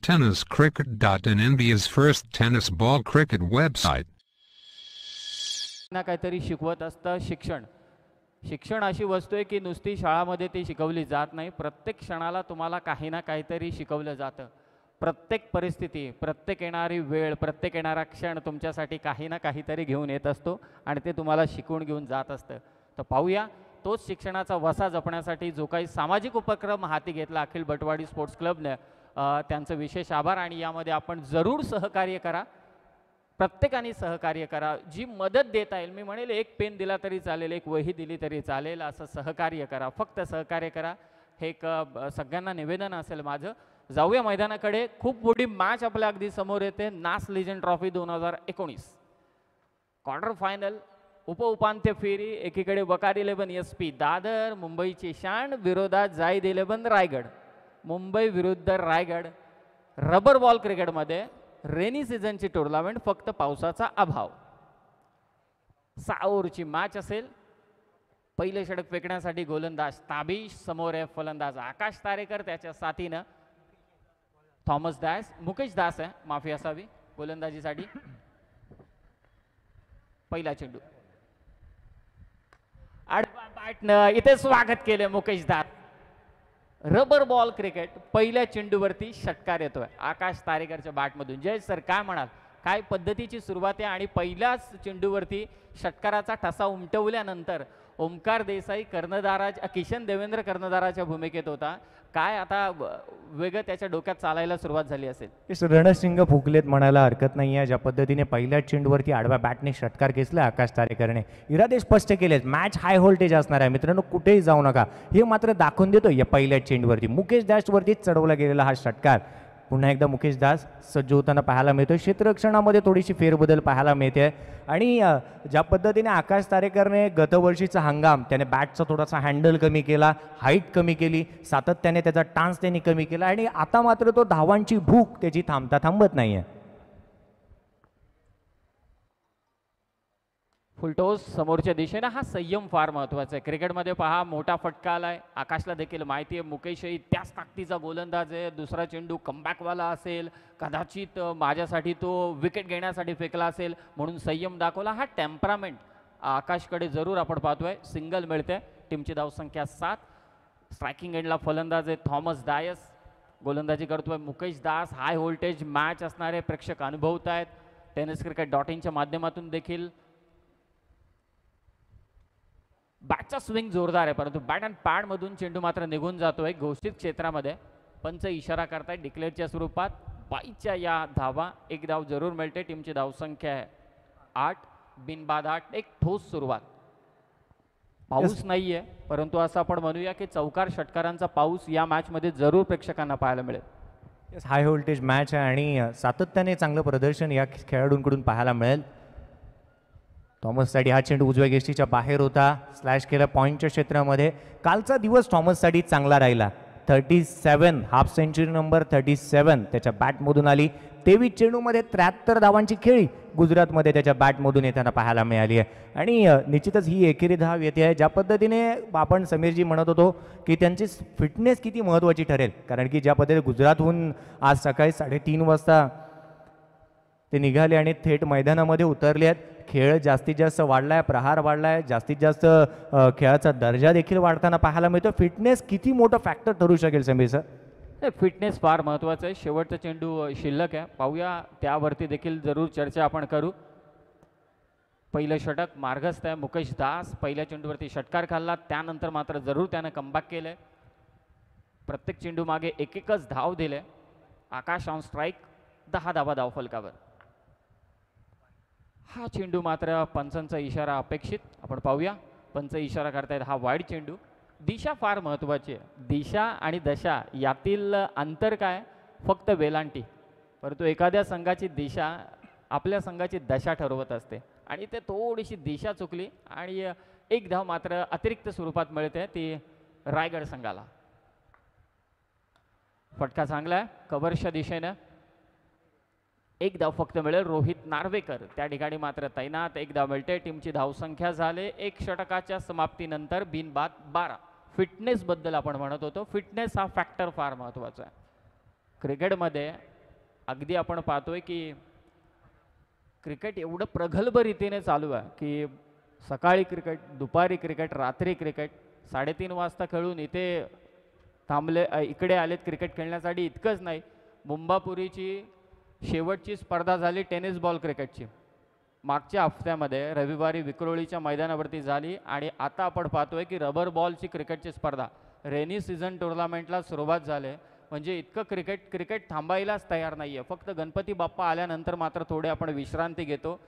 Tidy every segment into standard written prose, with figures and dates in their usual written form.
tenniscricket.in, India's first tennis ball cricket website. ना काहीतरी शिकवत असतं शिक्षण. शिक्षण अशी वस्तू आहे की नुसती शाळामध्ये ती शिकवली जात नाही. प्रत्येक क्षणाला तुम्हाला काही ना काहीतरी शिकवलं जातं. प्रत्येक परिस्थिती, प्रत्येक येणारी वेळ, प्रत्येक येणारा क्षण तुमच्यासाठी काही ना काहीतरी घेऊन येत असतो आणि ते तुम्हाला शिकवून घेऊन जात असतं. तर पाहूया तोच शिक्षणाचा वसा जपण्यासाठी जो काही सामाजिक उपक्रम हाती घेतला अखिल बटवाडी स्पोर्ट्स क्लबने, त्यांचं विशेष आभार. आणि यामध्ये आपण जरूर सहकार्य करा, प्रत्येकाने सहकार्य करा. जी मदत देता येईल, मी म्हणेल एक पेन दिला तरी चालेल, एक वही दिली तरी चालेल, असं सहकार्य करा. फक्त सहकार्य करा, हे एक सगळ्यांना निवेदन असेल माझं. जाऊया मैदानाकडे. खूप मोठी मॅच आपल्या अगदी समोर येते. नास लिजन ट्रॉफी 2019 क्वार्टर फायनल, उपउपांत्य फेरी. एकीकडे वकार 11 SP दादर, मुंबईची शान, विरोधात जाईद 11 रायगड. मुंबई विरुद्ध रायगड. रबर बॉल क्रिकेटमध्ये रेनी सीझनची टुर्नामेंट, फक्त पावसाचा अभाव. 6 ओव्हरची मॅच असेल. पहिले षटक फेकण्यासाठी गोलंदाज ताबिश, समोर आहे फलंदाज आकाश तारेकर, त्याच्या साथीनं थॉमस दास, मुकेश दास आहे, माफी असावी गोलंदाजीसाठी. पहिला चेंडू आडवा बॅटनं इथे स्वागत केले Mukesh Das. Rubber ball cricket पहिल्या चेंडूवरती षटकार येतोय आकाश तारेकरच्या बॅटमधून. जय सर, काय म्हणाल, काय पद्धतीची सुरुवात आहे आणि पहिल्याच चेंडूवरती षटकाराचा ठसा उमटवल्यानंतर ओमकार देसाई कर्णधाराज, किशन देवेंद्र कर्णधाराच्या भूमिकेत होता. काय आता वेगळं त्याच्या डोक्यात चालायला सुरुवात झाली असेल. रणशिंग फुकलेत म्हणायला हरकत नाही आहे. ज्या पद्धतीने पहिल्या चेंडूवरती आडव्या बॅटने षटकार खेचला आकाश तारेकरने, इरादे स्पष्ट केलेत. मॅच हाय व्होल्टेज असणार आहे मित्रांनो, कुठेही जाऊ नका हे मात्र दाखवून देतो या पहिल्या चेंडूवरती. मुकेश दासवरतीच चढवला गेलेला हा षटकार. पुन्हा एकदा मुकेश दास सज्ज होताना पाहायला मिळतोय. क्षेत्ररक्षणामध्ये थोडीशी फेरबदल पाहायला मिळते. आणि ज्या पद्धतीने आकाश तारेकरने गतवर्षीचा हंगाम, त्याने बॅटचा थोडासा हँडल कमी केला, हाईट कमी केली, सातत्याने त्याचा टान्स त्यांनी कमी केला आणि आता मात्र तो धावांची भूक त्याची थांबता थांबत नाहीये. फुलटोस समोरच्या दिशेने. हा संयम फार महत्वाचा आहे क्रिकेटमध्ये. पहा, मोठा फटका आलाय. आकाशला देखील माहिती आहे मुकेशही त्याच ताकदीचा गोलंदाज आहे. दुसरा चेंडू कमबॅकवाला असेल, कदाचित माझ्यासाठी तो विकेट घेण्यासाठी फेकला असेल, म्हणून संयम दाखवला. हा टेम्परामेंट आकाशकडे जरूर आपण पाहतोय. सिंगल मिळते. टीमची धावसंख्या 7. स्ट्रायकिंग एंडला फलंदाज आहे थॉमस दायस, गोलंदाजी करतोय Mukesh Das. High voltage match असणारे प्रेक्षक अनुभवत आहेत. tenniscricket.inच्या माध्यमातून देखील. बॅटचा स्विंग जोरदार आहे, परंतु बॅट अँड पॅड मधून चेंडू मात्र निघून जातोय घोषित क्षेत्रामध्ये. पंच इशारा करताय डिक्लेअरच्या स्वरूपात. 22च्या या धावा, एक धाव जरूर मिळते. टीमची धावसंख्या आहे 8, बिनबाद 8. एक ठोस सुरुवात. पाऊस नाहीये, परंतु असं आपण म्हणूया की चौकार षटकारांचा पाऊस या मॅच मध्ये जरूर प्रेक्षकांना पाहायला मिळेल. हाय व्होल्टेज मॅच आहे आणि सातत्याने चांगलं प्रदर्शन या खेळाडूंकडून पाहायला मिळेल. थॉमससाठी हा चेंडू उजव्या गेस्टीच्या बाहेर होता, स्लॅश केला पॉईंटच्या क्षेत्रामध्ये. कालचा दिवस थॉमससाठी चांगला राहिला. 37 हाफ सेंचुरी नंबर 37 त्याच्या बॅटमधून आली. 23 चेंडूमध्ये 73 धावांची खेळी गुजरातमध्ये त्याच्या बॅटमधून येताना पाहायला मिळाली आहे. आणि निश्चितच ही एकेरी धाव येते आहे. ज्या पद्धतीने आपण समीरजी म्हणत होतो की त्यांची फिटनेस किती महत्त्वाची ठरेल, कारण की ज्या पद्धतीने गुजरातहून आज सकाळी 3:30 वाजता ते निघाले आणि थेट मैदानामध्ये उतरले आहेत. खेळ जास्तीत जास्त वाढलाय, प्रहार वाढलाय, जास्तीत जास्त खेळाचा दर्जा देखील वाढताना पाहायला मिळतो. फिटनेस किती मोठं फॅक्टर ठरू शकेल समीर सर? फिटनेस फार महत्त्वाचं आहे. शेवटचा चेंडू शिल्लक आहे, पाहूया त्यावरती देखील जरूर चर्चा आपण करू. पहिलं षटक मार्गस्थ आहे. मुकेश दास पहिल्या चेंडूवरती षटकार खाल्ला, त्यानंतर मात्र जरूर त्यानं कमबॅक केलंय. प्रत्येक चेंडू मागे एकच धाव दिले. आकाश ऑन स्ट्राईक, 10 धावा धाव फलकावर. हा चेंडू मात्र पंचांचा इशारा अपेक्षित, आपण पाहूया. पंच इशारा करतायत हा वाईड चेंडू. दिशा फार महत्त्वाची आहे. दिशा आणि दशा यातील अंतर काय? फक्त वेलांटी. परंतु एखाद्या संघाची दिशा आपल्या संघाची दशा ठरवत असते आणि ते थोडीशी दिशा चुकली आणि एक धाव मात्र अतिरिक्त स्वरूपात मिळते ती रायगड संघाला. फटका चांगला आहे कव्हरच्या दिशेने. एक धाव फक्त मिळेल. रोहित नार्वेकर त्या ठिकाणी मात्र तैनात. एक धाव मिळते. टीमची धावसंख्या झाले 1 षटकाच्या समाप्तीनंतर बिनबाद 12. फिटनेस बद्दल आपण म्हणत होतो. फिटनेस हा फॅक्टर फार महत्त्वाचा आहे क्रिकेटमध्ये. अगदी आपण पाहतोय की क्रिकेट एवढं प्रगल्भ रीतीने चालू आहे की सकाळी क्रिकेट, दुपारी क्रिकेट, रात्री क्रिकेट, 3:30 वाजता खेळून इथे थांबले, इकडे आलेत क्रिकेट खेळण्यासाठी. इतकंच नाही, मुंबापुरीची शेवटची स्पर्धा झाली टेनिस बॉल क्रिकेटची मागच्या हफ्त्यामध्ये रविवारी विक्रोळीच्या मैदानावरती झाली. आणि आता आपण पाहतोय की रबर बॉलची क्रिकेटची स्पर्धा रेनी सीझन टुर्नामेंटला सुरुवात झाली. म्हणजे इतकं क्रिकेट थांबायलाच तयार नाही आहे. फक्त गणपती बाप्पा आल्यानंतर मात्र थोडे आपण विश्रांती घेतो.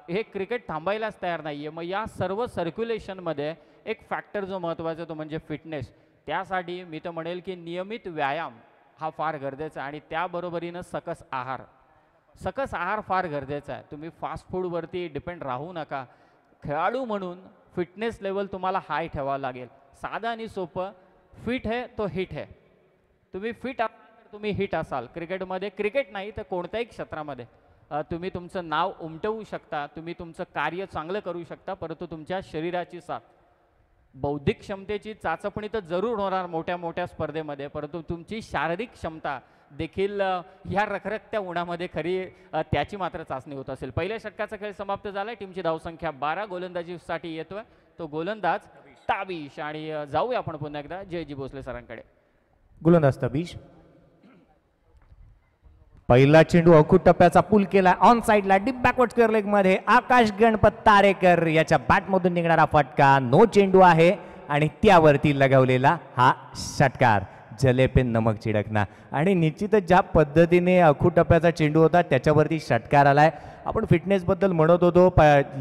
हे क्रिकेट थांबायलाच तयार नाही आहे. मग या सर्व सर्क्युलेशनमध्ये एक फॅक्टर जो महत्त्वाचा तो म्हणजे फिटनेस. त्यासाठी मी तर म्हणेल की नियमित व्यायाम हा फार गरजेचा आहे आणि त्याबरोबरीनं सकस आहार फार गरजेचा आहे. तुम्ही फास्ट फूडवरती डिपेंड राहू नका. खेळाडू म्हणून फिटनेस लेवल तुम्हाला हाय ठेवावं लागेल. साधं आणि सोपं, फिट है तो हिट है. तुम्ही फिट असाल तर तुम्ही हिट असाल. क्रिकेटमध्ये, क्रिकेट नाही तर कोणत्याही क्षेत्रामध्ये तुम्ही तुमचं नाव उमटवू शकता, तुम्ही तुमचं कार्य चांगलं करू शकता, परंतु तुमच्या शरीराची साथ, बौद्धिक क्षमतेची चाचपणी तर जरूर होणार मोठ्या मोठ्या स्पर्धेमध्ये, परंतु तुमची शारीरिक क्षमता देखील ह्या रखरखत्या उन्हामध्ये खरी त्याची मात्र चाचणी होत असेल. पहिल्या षटकाचा खेळ समाप्त झाला. टीमची धावसंख्या 12. गोलंदाजीसाठी येतोय तो गोलंदाज ताबिश. आणि जाऊया आपण पुन्हा एकदा जयजी भोसले सरांकडे. गोलंदाज ताबिश. पहिला चेंडू अखूट टप्प्याचा पूल केला ऑन साइडला डीप बॅकवर्ड स्क्वेअर लेग मध्ये. आकाश गणपत तारेकर याच्या बॅटमधून निघणारा फटका. नो चेंडू आहे आणि त्यावरती लगावलेला हा षटकार. जले पे नमक चिडकना. आणि निश्चितच ज्या पद्धतीने अखूट टप्प्याचा चेंडू होता त्याच्यावरती षटकार आलाय. आपण फिटनेसबद्दल म्हणत होतो,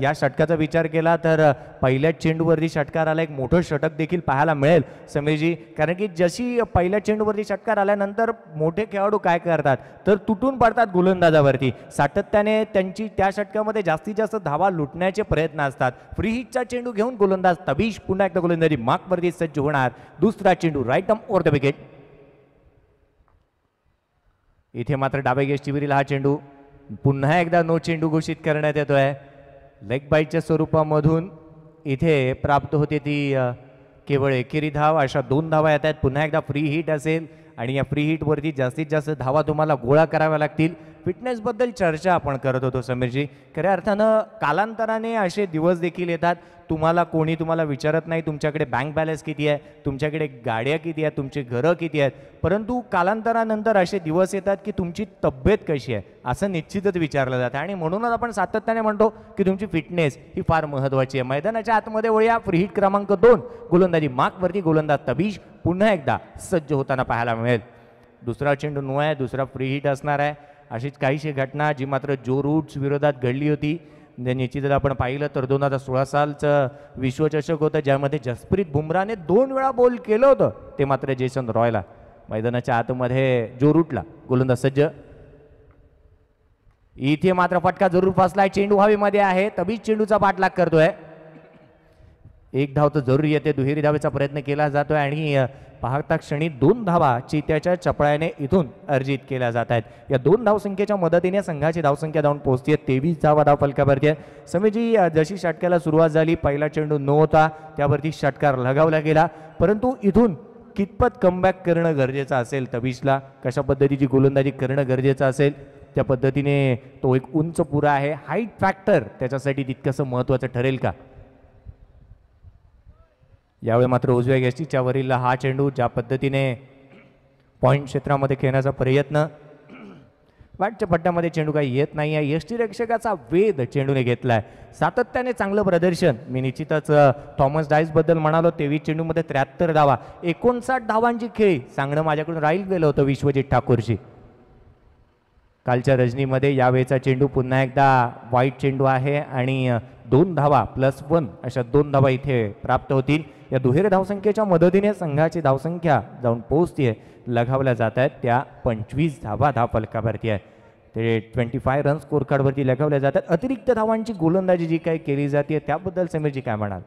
या षटकाचा विचार केला तर पहिल्याच चेंडूवरती षटकार आला. एक मोठं षटक देखील पाहायला मिळेल समीरजी, कारण की जशी पहिल्या चेंडूवरती षटकार आल्यानंतर मोठे खेळाडू काय करतात तर तुटून पडतात गोलंदाजावरती. सातत्याने त्यांची त्या षटकामध्ये जास्तीत जास्त धावा लुटण्याचे प्रयत्न असतात. फ्री हिटचा चेंडू घेऊन गोलंदाज तबीश पुन्हा एकदा गोलंदाजी मार्कवरती सज्ज होणार. दुसरा चेंडू right arm over the wicket. इथे मात्र डाव्या गेस्टीवरील हा चेंडू पुन्हा एकदा नो चेंडू घोषित करण्यात येतोय. लेग बाईटच्या स्वरूपामधून इथे प्राप्त होते ती केवळ एकेरी धाव. अशा 2 धावा येत आहेत. पुन्हा एकदा फ्री हिट असेल आणि या फ्री हिटवरती जास्तीत जास्त धावा तुम्हाला गोळा कराव्या लागतील. फिटनेसबद्दल चर्चा आपण करत होतो समीरजी. खऱ्या अर्थानं कालांतराने असे दिवस देखील येतात, कोणी तुम्हाला विचारत नाही तुमच्याकडे बँक बॅलन्स किती आहे, तुमच्याकडे गाड्या किती आहेत, तुमचे घरं किती आहेत, परंतु कालांतरानंतर असे दिवस येतात की तुमची तब्येत कशी आहे असं निश्चितच विचारलं जातं. आणि म्हणूनच आपण सातत्याने म्हणतो की तुमची फिटनेस ही फार महत्त्वाची आहे. मैदानाच्या आतमध्ये वळूया. फ्री हिट क्रमांक 2 गोलंदाजी मार्कवरती गोलंदाज तबीश पुन्हा एकदा सज्ज होताना पाहायला मिळेल. दुसरा चेंडू नो आहे, दुसरा फ्री हिट असणार आहे. अशीच काहीशी घटना जी मात्र जो रूट्स विरोधात घडली होती. निश्चितच आपण पाहिलं तर 2016 सालचं विश्वचषक होतं ज्यामध्ये जसप्रीत बुमराहने 2 वेळा बॉल केलं होतं, ते मात्र जेसन रॉयला. मैदानाच्या आतमध्ये जो रूटला गोलंदाज सज्ज. इथे मात्र फटका जरूर फसलाय. चेंडू हवेमध्ये आहे. तबीच चेंडूचा पाठलाग करतोय. एक धाव तर जरूर येते. दुहेरी धावेचा प्रयत्न केला जातोय आणि पाहता क्षणी 2 धावा चित्याच्या चपळाने इथून अर्जित केल्या जात आहेत. या 2 धावसंख्येच्या मदतीने संघाची धावसंख्या जाऊन पोहोचते 23 धावा धाव फलकावरती आहे. समीरजी, जशी षटकाला सुरुवात झाली पहिला चेंडू नो होता, त्यावरती षटकार लगावला गेला, परंतु इथून कितपत कमबॅक करणं गरजेचं असेल तबीशला, कशा पद्धतीची गोलंदाजी करणं गरजेचं असेल त्या पद्धतीने तो एक उंच पुरा आहे. हाईट फॅक्टर त्याच्यासाठी तितकंसं महत्त्वाचं ठरेल का? यावेळी मात्र उजव्या गेस्टीच्या वरील हा चेंडू ज्या पद्धतीने पॉईंट क्षेत्रामध्ये खेळण्याचा प्रयत्न, वाटच्या पट्ट्यामध्ये चेंडू काही येत नाही आहे. यष्टीरक्षकाचा वेध चेंडूने घेतलाय. सातत्याने चांगलं प्रदर्शन. मी निश्चितच थॉमस डाईसबद्दल म्हणालो. 23 चेंडूमध्ये 73 धावा, 59 धावांची खेळी सांगणं माझ्याकडून राहील गेलं होतं विश्वजित ठाकूरची कालच्या रजनीमध्ये. यावेळेचा चेंडू पुन्हा एकदा वाईट चेंडू आहे आणि 2 धावा +1 अशा 2 धावा इथे प्राप्त होतील. या दुहेरी धावसंख्येच्या मदतीने संघाची धावसंख्या जाऊन पोहोचते लगावल्या जात आहेत त्या 25 धावा धाव फलकावरती आहे. ते 25 रन स्कोर कार्डवरती लगावल्या जातात. अतिरिक्त धावांची गोलंदाजी जी काही केली जाते त्याबद्दल समीरजी काय म्हणाल?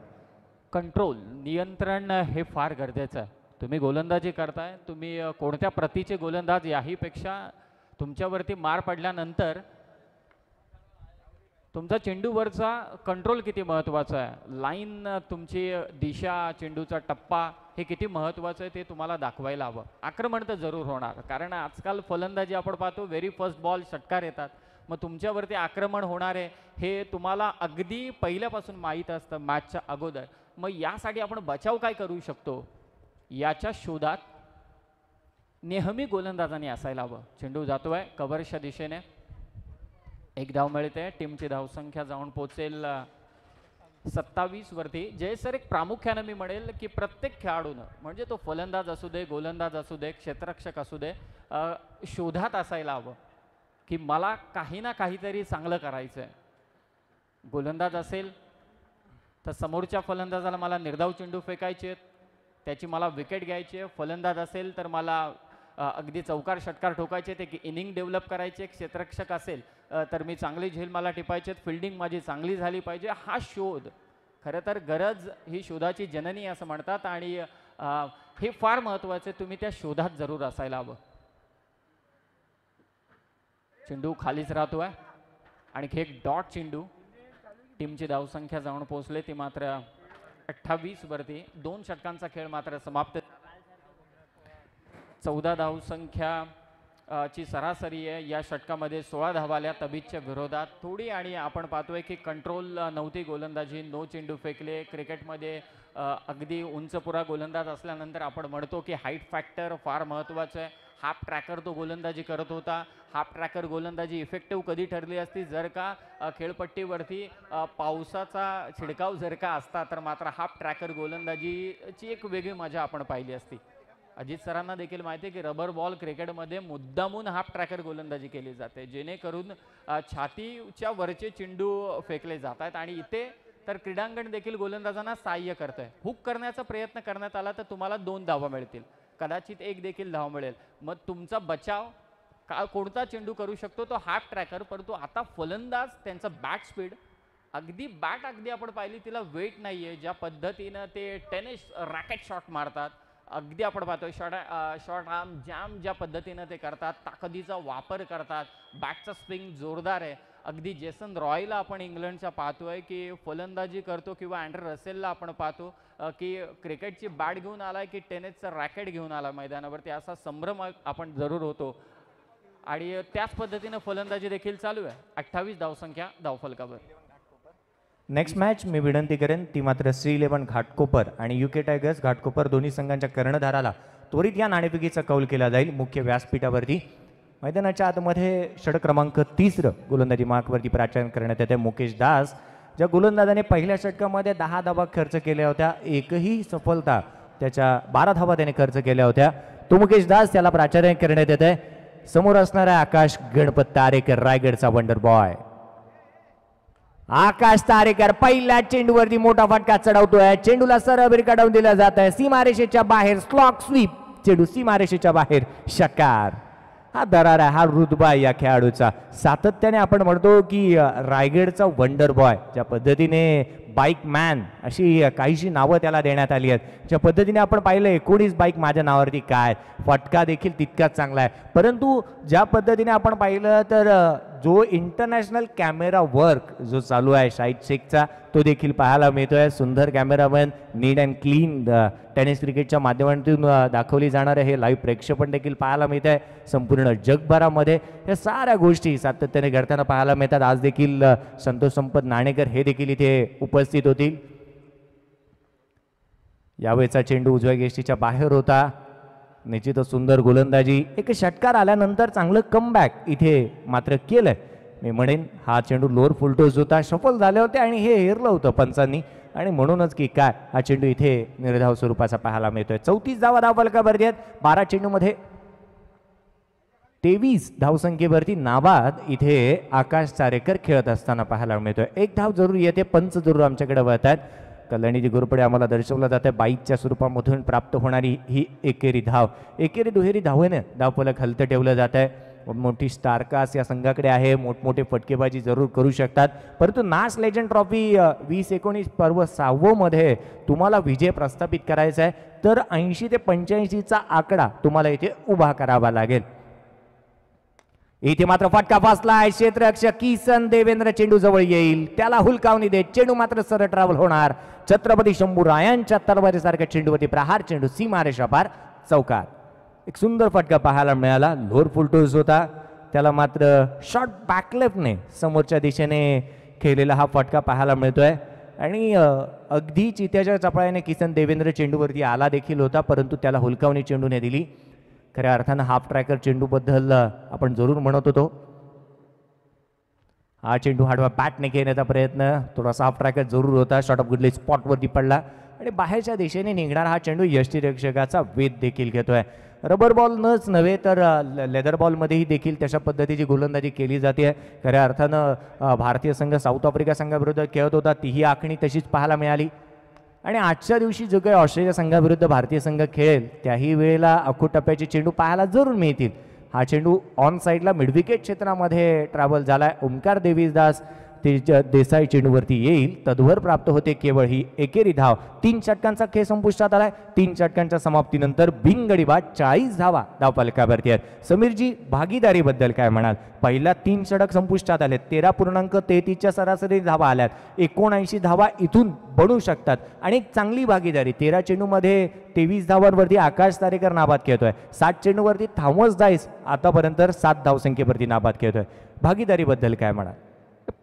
कंट्रोल, नियंत्रण हे फार गरजेचं आहे. तुम्ही गोलंदाजी करताय, तुम्ही कोणत्या प्रतीचे गोलंदाज याहीपेक्षा तुमच्यावरती मार पडल्यानंतर तुमचा चेंडूवरचा कंट्रोल किती महत्त्वाचा आहे. लाईन, तुमची दिशा, चेंडूचा टप्पा हे किती महत्त्वाचं आहे ते तुम्हाला दाखवायला हवं. आक्रमण तर जरूर होणार, कारण आजकाल फलंदाजी आपण पाहतो व्हेरी फर्स्ट बॉल षटकार येतात. मग तुमच्यावरती आक्रमण होणार आहे हे तुम्हाला अगदी पहिल्यापासून माहीत असतं मॅचच्या अगोदर. मग यासाठी आपण बचाव काय करू शकतो याच्या शोधात नेहमी गोलंदाजाने असायला हवं. चेंडू जातोय कव्हरच्या दिशेने, एक धाव मिळते, टीमची धावसंख्या जाऊन पोहोचेल 27 वरती. जय सर, एक प्रामुख्याने मी म्हणेल की प्रत्येक खेळाडूनं, म्हणजे तो फलंदाज असू दे, गोलंदाज असू दे, क्षेत्ररक्षक असू दे, शोधात असायला हवं की मला काही ना काहीतरी चांगलं करायचं आहे. गोलंदाज असेल तर समोरच्या फलंदाजाला मला निर्धाव चेंडू फेकायचे आहेत, त्याची मला विकेट घ्यायची आहे. फलंदाज असेल तर मला अगदी चौकार षटकार ठोकायचे, ते की इनिंग डेव्हलप करायचे. क्षेत्ररक्षक असेल तर मी चांगली झेल मला टिपायचे, फिल्डिंग माझी चांगली झाली पाहिजे. हा शोध, खरं तर गरज ही शोधाची जननी असं म्हणतात, आणि हे फार महत्त्वाचं आहे. तुम्ही त्या शोधात जरूर असायला हवं. चेंडू खालीच राहतोय, आणखी एक डॉट चेंडू. टीमची धावसंख्या जाऊन पोहोचले ती मात्र 28 वरती. 2 षटकांचा खेळ मात्र समाप्त. 14 धावसंख्या ची सरासरी आहे. या षटकामध्ये 16 धावा आल्या तबीजच्या विरोधात. थोडी, आणि आपण पाहतोय की कंट्रोल नव्हती गोलंदाजी, नो चेंडू फेकले. क्रिकेटमध्ये अगदी उंचपुरा गोलंदाज असल्यानंतर आपण म्हणतो की हाईट फॅक्टर फार महत्त्वाचं आहे. हाफ ट्रॅकर तो गोलंदाजी करत होता. हाफ ट्रॅकर गोलंदाजी इफेक्टिव्ह कधी ठरली असती जर का खेळपट्टीवरती पावसाचा छिडकाव जर का असता, तर मात्र हाफ ट्रॅकर गोलंदाजीची एक वेगळी मजा आपण पाहिली असती. अजित सरांना देखील माहिती आहे की रबर बॉल क्रिकेटमध्ये मुद्दामून हाफ ट्रॅकर गोलंदाजी केली जाते, जेणेकरून छातीच्या वरचे चेंडू फेकले जात आहेत. आणि इथे तर क्रीडांगण देखील गोलंदाजांना सहाय्य करतंय. हुक करण्याचा प्रयत्न करण्यात आला तर तुम्हाला 2 धावा मिळतील, कदाचित 1 देखील धाव मिळेल. मग तुमचा बचाव कोणता चेंडू करू शकतो, तो हाफ ट्रॅकर. परंतु आता फलंदाज त्यांचा बॅट स्पीड, बॅट अगदी आपण पाहिली तिला वेट नाही आहे. ज्या पद्धतीनं ते टेनिस रॅकेट शॉट मारतात, अगदी आपण पाहतोय शॉर्ट आर्म जॅम ज्या पद्धतीनं ते करतात, ताकदीचा वापर करतात, बॅटचा स्विंग जोरदार आहे. अगदी जेसन रॉयला आपण इंग्लंडच्या पाहतोय की फलंदाजी करतो, किंवा अँड्रे रसेलला आपण पाहतो की क्रिकेटची बॅट घेऊन आलाय की टेनिसचं रॅकेट घेऊन आला मैदानावरती, असा संभ्रम आपण जरूर होतो. आणि त्याच पद्धतीनं फलंदाजी देखील चालू आहे. 28 धावसंख्या धावफलकावर. नेक्स्ट मॅच मी विनंती करेन ती मात्र श्री11 घाटकोपर आणि UK टायगर्स घाटकोपर दोन्ही संघांच्या कर्णधाराला त्वरित या नाणेफेकीचा कौल केला जाईल मुख्य व्यासपीठावरती. मैदानाच्या आतमध्ये षटक क्रमांक 30 गोलंदाजी मार्कवरती प्राचारण करण्यात येते मुकेश दास. ज्या गोलंदाजाने पहिल्या षटकामध्ये 10 धावा खर्च केल्या होत्या, एकही सफलता, त्याच्या 12 धावा त्याने खर्च केल्या होत्या, तो मुकेश दास त्याला प्राचारण करण्यात येते. समोर असणारा आकाश गणपत तारेकर, रायगडचा वंडर बॉय. आकाश तारेकर पहिल्या चेंडूवरती मोठा फटका चढवतोय. चेंडूला सरळ भिरकावून दिला जात आहे सीमारेषेच्या बाहेर. स्लॉक स्वीप, चेंडू सीमारेषेच्या बाहेर, षटकार. हा दरार आहे, हा रुतबा आहे या खेळाडूचा. सातत्याने आपण म्हणतो की रायगडचा वंडर बॉय, ज्या पद्धतीने बाईक मॅन अशी काहीशी नावं त्याला देण्यात आली आहेत, ज्या पद्धतीने आपण पाहिलं 19 बाईक माझ्या नावावरती, काय फटका देखील तितकाच चांगला आहे. परंतु ज्या पद्धतीने आपण पाहिलं तर जो इंटरनॅशनल कॅमेरा वर्क जो चालू आहे शाहिद शेखचा, तो देखील पाहायला मिळतोय. सुंदर cameraman, neat and clean tennis क्रिकेटच्या माध्यमातून दाखवली जाणारे हे लाईव्ह प्रेक्षेपण देखील पाहायला मिळत आहे. संपूर्ण जगभरामध्ये या साऱ्या गोष्टी सातत्याने घडताना पाहायला मिळतात. आज देखील संतोष संपत नाणेकर हे देखील इथे उपस्थित होतील. यावेळेचा चेंडू उजव्या गेष्टीच्या बाहेर होता. निश्चितच सुंदर गोलंदाजी, एक षटकार आल्यानंतर चांगलं कमबॅक इथे मात्र केलंय. मी म्हणेन हा चेंडू लोअर फुलटोस होता, सफल झाले होते आणि हे हेरलं होतं पंचांनी, आणि म्हणूनच की काय हा चेंडू इथे निर्धाव स्वरूपाचा पाहायला मिळतोय. 34 धावा धावफलकावरती आहेत. 12 चेंडूमध्ये 23 धावसंख्येवरती नाबाद इथे आकाश तारेकर खेळत असताना पाहायला मिळतोय. 1 धाव जरूर येते, पंच जरूर आमच्याकडे वळतात. कल्याणीजी गुरुपडे आम्हाला दर्शवलं जातं बाईकच्या स्वरूपामधून प्राप्त होणारी ही एकेरी धाव, एकेरी दुहेरी धावेने धावफलक हलतं ठेवलं जात आहे. मोठी स्टारकास्ट या संघाकडे आहे, मोठमोठे फटकेबाजी जरूर करू शकतात. परंतु नाश लेजंड ट्रॉफी 2019 पर्व 6 मध्ये तुम्हाला विजय प्रस्थापित करायचा आहे, तर 80 ते 85चा आकडा तुम्हाला इथे उभा करावा लागेल. इथे मात्र फटका बसलाय. क्षेत्ररक्षक किसन देवेंद्र चेंडू जवळ येईल, त्याला हुलकावणी देत चेंडू मात्र सरळ ट्रॅव्हल होणार. छत्रपती शंभूरायांच्या तलवारीसारख्या चेंडूवरती प्रहार चेंडू सीमारेषा पार चौकार. एक सुंदर फटका पाहायला मिळाला. लोअर फुलटोस होता, त्याला मात्र शॉर्ट बॅकलेफ्टने समोरच्या दिशेने खेळलेला हा फटका पाहायला मिळतोय. आणि अगदी चित्याच्या चपळाने किसन देवेंद्र चेंडूवरती आला देखील होता, परंतु त्याला हुलकावणी चेंडूने दिली. खऱ्या अर्थानं हाफ ट्रॅकर चेंडूबद्दल आपण जरूर म्हणत होतो. हा चेंडू हाडवा बॅटने घेण्याचा प्रयत्न, थोडासा हाफ ट्रॅकर जरूर होता. शॉर्ट ऑफ गुडली स्पॉटवरती पडला आणि बाहेरच्या दिशेने निघणारा हा चेंडू यष्टीरक्षकाचा वेध देखील घेतोय. रबर बॉल नच नव्हे तर लेदर बॉलमध्येही देखील तशा पद्धतीची गोलंदाजी केली जाते. खऱ्या अर्थानं भारतीय संघ साऊथ आफ्रिका संघाविरुद्ध खेळत होता, तीही आखणी तशीच पाहायला मिळाली. आणि आजच्या दिवशी जो काही ऑस्ट्रेलिया संघाविरुद्ध भारतीय संघ खेळेल त्याही वेळेला अखूट टप्प्याचे चेंडू पाहायला जरूर मिळतील. हा चेंडू ऑन साईडला मिडविकेट क्षेत्रामध्ये ट्रॅव्हल झालाय. ओमकार देवीदास देसाई चेंडूवरती येईल, तद्भर प्राप्त होते केवळ ही एकेरी धाव. 3 षटकांचा खेळ संपुष्टात आलाय. 3 षटकांच्या समाप्तीनंतर बिनगडी बाद 40 धावा धावफलकावरती आहेत. समीरजी, भागीदारीबद्दल काय म्हणाल? पहिल्या 3 षटक संपुष्टात आले, 13.33च्या सरासरी धावा आल्यात. 79 धावा इथून बनू शकतात आणि एक चांगली भागीदारी. 13 चेंडूमध्ये 23 धावांवरती आकाश तारेकर नाबाद खेळतोय. 7 चेंडूवरती थॉमस डायस आतापर्यंत 7 धावसंख्येवरती नाबाद खेळतोय. भागीदारीबद्दल काय म्हणाल?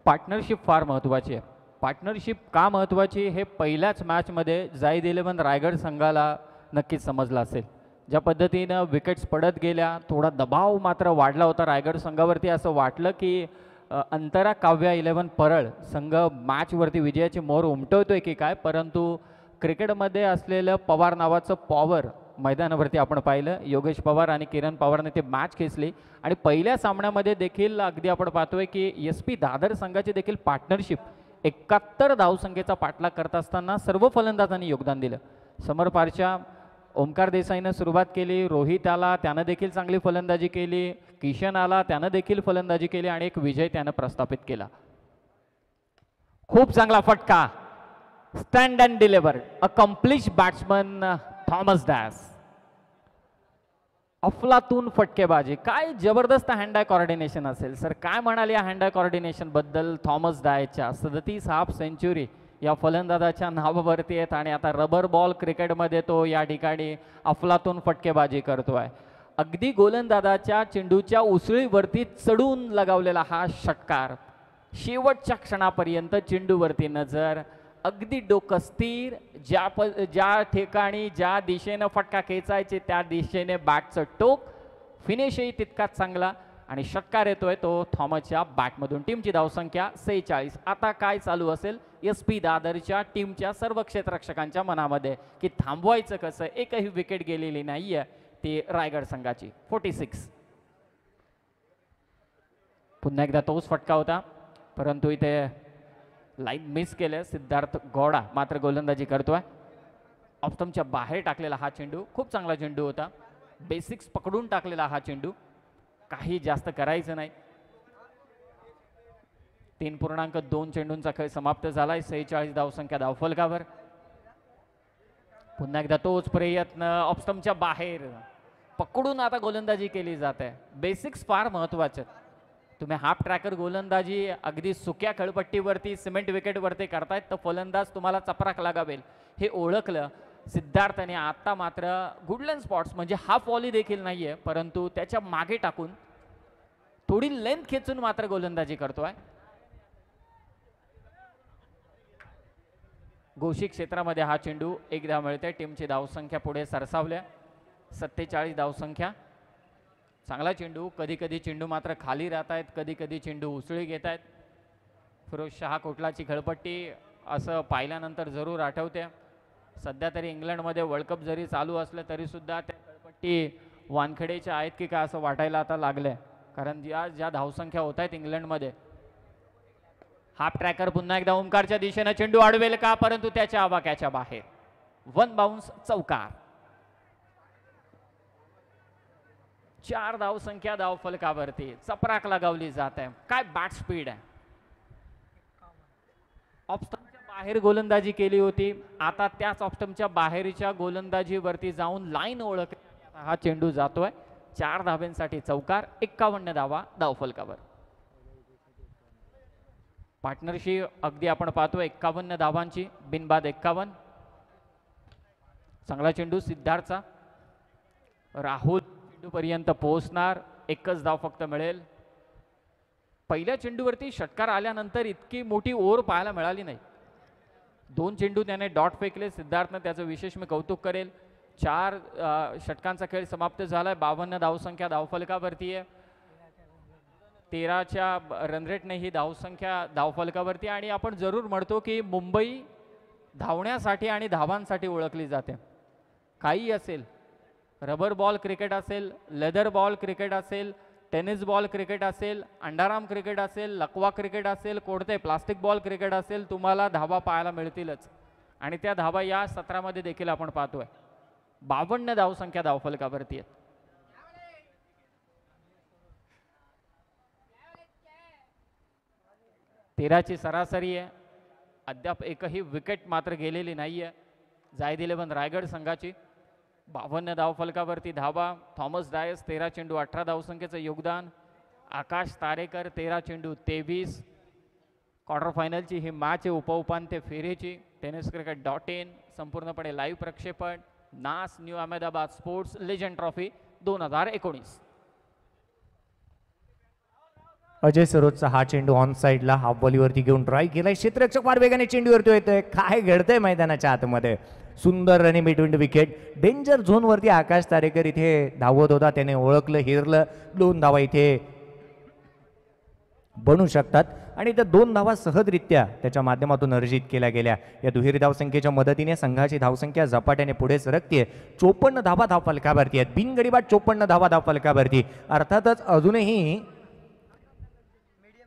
पार्टनरशिप फार महत्त्वाची आहे. पार्टनरशिप का महत्त्वाची हे पहिल्याच मॅचमध्ये जाईद 11 रायगड संघाला नक्कीच समजलं असेल. ज्या पद्धतीनं विकेट्स पडत गेल्या, थोडा दबाव मात्र वाढला होता रायगड संघावरती. असं वाटलं की अंतरा काव्या 11 परळ संघ मॅचवरती विजयाची मोहर उमटवतोय की काय, परंतु क्रिकेटमध्ये असलेलं पवार नावाचं पॉवर मैदानावरती आपण पाहिलं. योगेश पवार आणि किरण पवारने ते मॅच खेचली आणि पहिल्या सामन्यामध्ये देखील अगदी आपण पाहतोय की SP दादर संघाची देखील पार्टनरशिप 71 धावसंख्येचा पाठलाग करत असताना सर्व फलंदाजांनी योगदान दिलं. समरपारच्या ओमकार देसाईनं सुरुवात केली, रोहित आला त्यानं देखील चांगली फलंदाजी केली, किशन आला त्यानं देखील फलंदाजी केली आणि एक विजय त्यानं प्रस्थापित केला. खूप चांगला फटका, stand and deliver, accomplish batsman Thomas dash. अफलातून फटकेबाजी, काय जबरदस्त हँड आय कॉर्डिनेशन असेल सर. काय म्हणाल या हँड आय कॉर्डिनेशन बद्दल? थॉमस डायच्या 37 हाफ सेंचुरी या फलंदाजाच्या नावावरती आहेत आणि आता रबर बॉल क्रिकेटमध्ये तो या ठिकाणी अफलातून फटकेबाजी करतोय. अगदी गोलंदाजाच्या चेंडूच्या उसळीवरती चढून लगावलेला हा षटकार, शेवटच्या क्षणापर्यंत चेंडूवरती नजर, अगदी डोकं स्थिर. ज्या ठिकाणी ज्या दिशेनं फटका खेचायचे त्या दिशेने बॅटचं टोक, फिनिशही तितकाच चांगला आणि षटकार येतोय तो थॉमसच्या बॅटमधून. टीमची धावसंख्या 46. आता काय चालू असेल SP दादरच्या टीमच्या सर्व क्षेत्ररक्षकांच्या मनामध्ये की थांबवायचं कसं? एकही विकेट गेलेली नाहीये ती रायगड संघाची. 46. पुन्हा एकदा तोच फटका होता, परंतु इथे लाईन मिस केलं. सिद्धार्थ गौडा मात्र गोलंदाजी करतोय. ऑफस्टंपच्या बाहेर टाकलेला हा चेंडू खूप चांगला चेंडू होता. बेसिक्स पकडून टाकलेला हा चेंडू, काही जास्त करायचं नाही. 3.2 चेंडूंचा खेळ समाप्त झालाय. 46 धावसंख्या धावफलकावर. पुन्हा एकदा तोच प्रयत्न, ऑफस्टंपच्या बाहेर पकडून आता गोलंदाजी केली जाते. बेसिक्स फार महत्वाचे. तुम्ही हाफ ट्रॅकर गोलंदाजी अगदी सुक्या खेळपट्टीवरती सिमेंट विकेटवरती करतायत तर फलंदाज तुम्हाला चपराक लागावेल हे ओळखलं सिद्धार्थने. आता मात्र गुडलँड स्पॉट्स म्हणजे हाफ वॉली देखील नाहीये, परंतु त्याच्या मागे टाकून थोडी लेंथ खेचून मात्र गोलंदाजी करतोय. घोषी क्षेत्रामध्ये हा चेंडू एकदा मिळते. टीमची धावसंख्या पुढे सरसावल्या. 47 धावसंख्या. चांगला चेंडू. कधी कधी चेंडू मात्र खाली राहत आहेत, कधी कधी चेंडू उसळी घेत आहेत. फिरोज शाह कोटलाची खेळपट्टी असं पाहिल्यानंतर जरूर आठवते. सध्या तरी इंग्लंडमध्ये वर्ल्ड कप जरी चालू असलं तरी सुद्धा त्या खेळपट्टी वानखेडेच्या आहेत की काय असं वाटायला आता लागलंय, कारण ज्या धावसंख्या होत आहेत इंग्लंडमध्ये. हाफ ट्रॅकर पुन्हा एकदा ओमकारच्या दिशेने चेंडू अडवेल का, परंतु त्याच्या आवाक्याच्या बाहेर. 1 बाउन्स, चौकार. 4 धावसंख्या धावफलकावरती. चपराक लगावली जात आहे. काय बॅट स्पीड आहे. ऑफस्टंपच्या बाहेर गोलंदाजी केली होती, आता त्याच ऑफस्टंपच्या बाहेरच्या गोलंदाजीवरती जाऊन लाईन ओळख हा चेंडू जातोय. 4 धाब्यांसाठी चौकार, 51 धावा धावफलकावर. पार्टनरशी अगदी आपण पाहतो 51 धावांची, बिनबाद 51. चांगला चेंडू सिद्धार्थचा. राहुल चेंडूपर्यंत पोहोचणार, एकच धाव फक्त मिळेल. पहिल्या चेंडूवरती षटकार आल्यानंतर इतकी मोठी ओव्हर पाहायला मिळाली नाही. 2 चेंडू त्याने डॉट फेकले सिद्धार्थनं, त्याचं विशेष मी कौतुक करेल. 4 षटकांचा खेळ समाप्त झालाय. 52 धावसंख्या धावफलकावरती आहे. 13च्या रनरेटने ही धावसंख्या धावफलकावरती. आणि आपण जरूर म्हणतो की मुंबई धावण्यासाठी आणि धावांसाठी ओळखली जाते. काही असेल, रबर बॉल क्रिकेट असेल, लेदर बॉल क्रिकेट असेल, टेनिस बॉल क्रिकेट असेल, अंडाराम क्रिकेट असेल, लकवा क्रिकेट असेल, कोणते प्लास्टिक बॉल क्रिकेट असेल, तुम्हाला धावा पाहायला मिळतीलच. आणि त्या धावा या सत्रामध्ये देखील आपण पाहतोय. 52 धावसंख्या धावफलकावरती आहेत. तेराची सरासरी आहे. अद्याप एकही विकेट मात्र गेलेली नाही आहे जायद 11 रायगड संघाची. 52 धावफलकावरती धावा. थॉमस डायस 13 चेंडू 18 धावसंख्येचं योगदान. आकाश तारेकर 13 चेंडू 23. क्वार्टर फायनलची ही मॅच आहे उपउपांत्य फेरीची. टेनिस क्रिकेट .in संपूर्णपणे लाईव्ह प्रक्षेपण. नास new Ahmedabad sports legend trophy 2019. Ajay सरोजचा हा चेंडू ऑन साईडला हाफ बॉलीवरती घेऊन ट्राय केलाय. क्षेत्ररक्षक फार वेगाने चेंडूवरती येतोय. काय घडतंय मैदानाच्या आतमध्ये. सुंदर running between the wicket. Danger झोनवरती आकाश तारेकर इथे धावत होता. त्याने ओळखलं, हिरलं. 2 धावा इथे बनू शकतात आणि त्या 2 धावा सहजरित्या त्याच्या माध्यमातून अर्जित केल्या गेल्या. या दुहेरी धावसंख्येच्या मदतीने संघाची धावसंख्या झपाट्याने पुढे सरकते. 54 धावा धावफलकावरती आहेत. बिनगडीबाद 54 धावा धावफलकावरती. अर्थातच अजूनही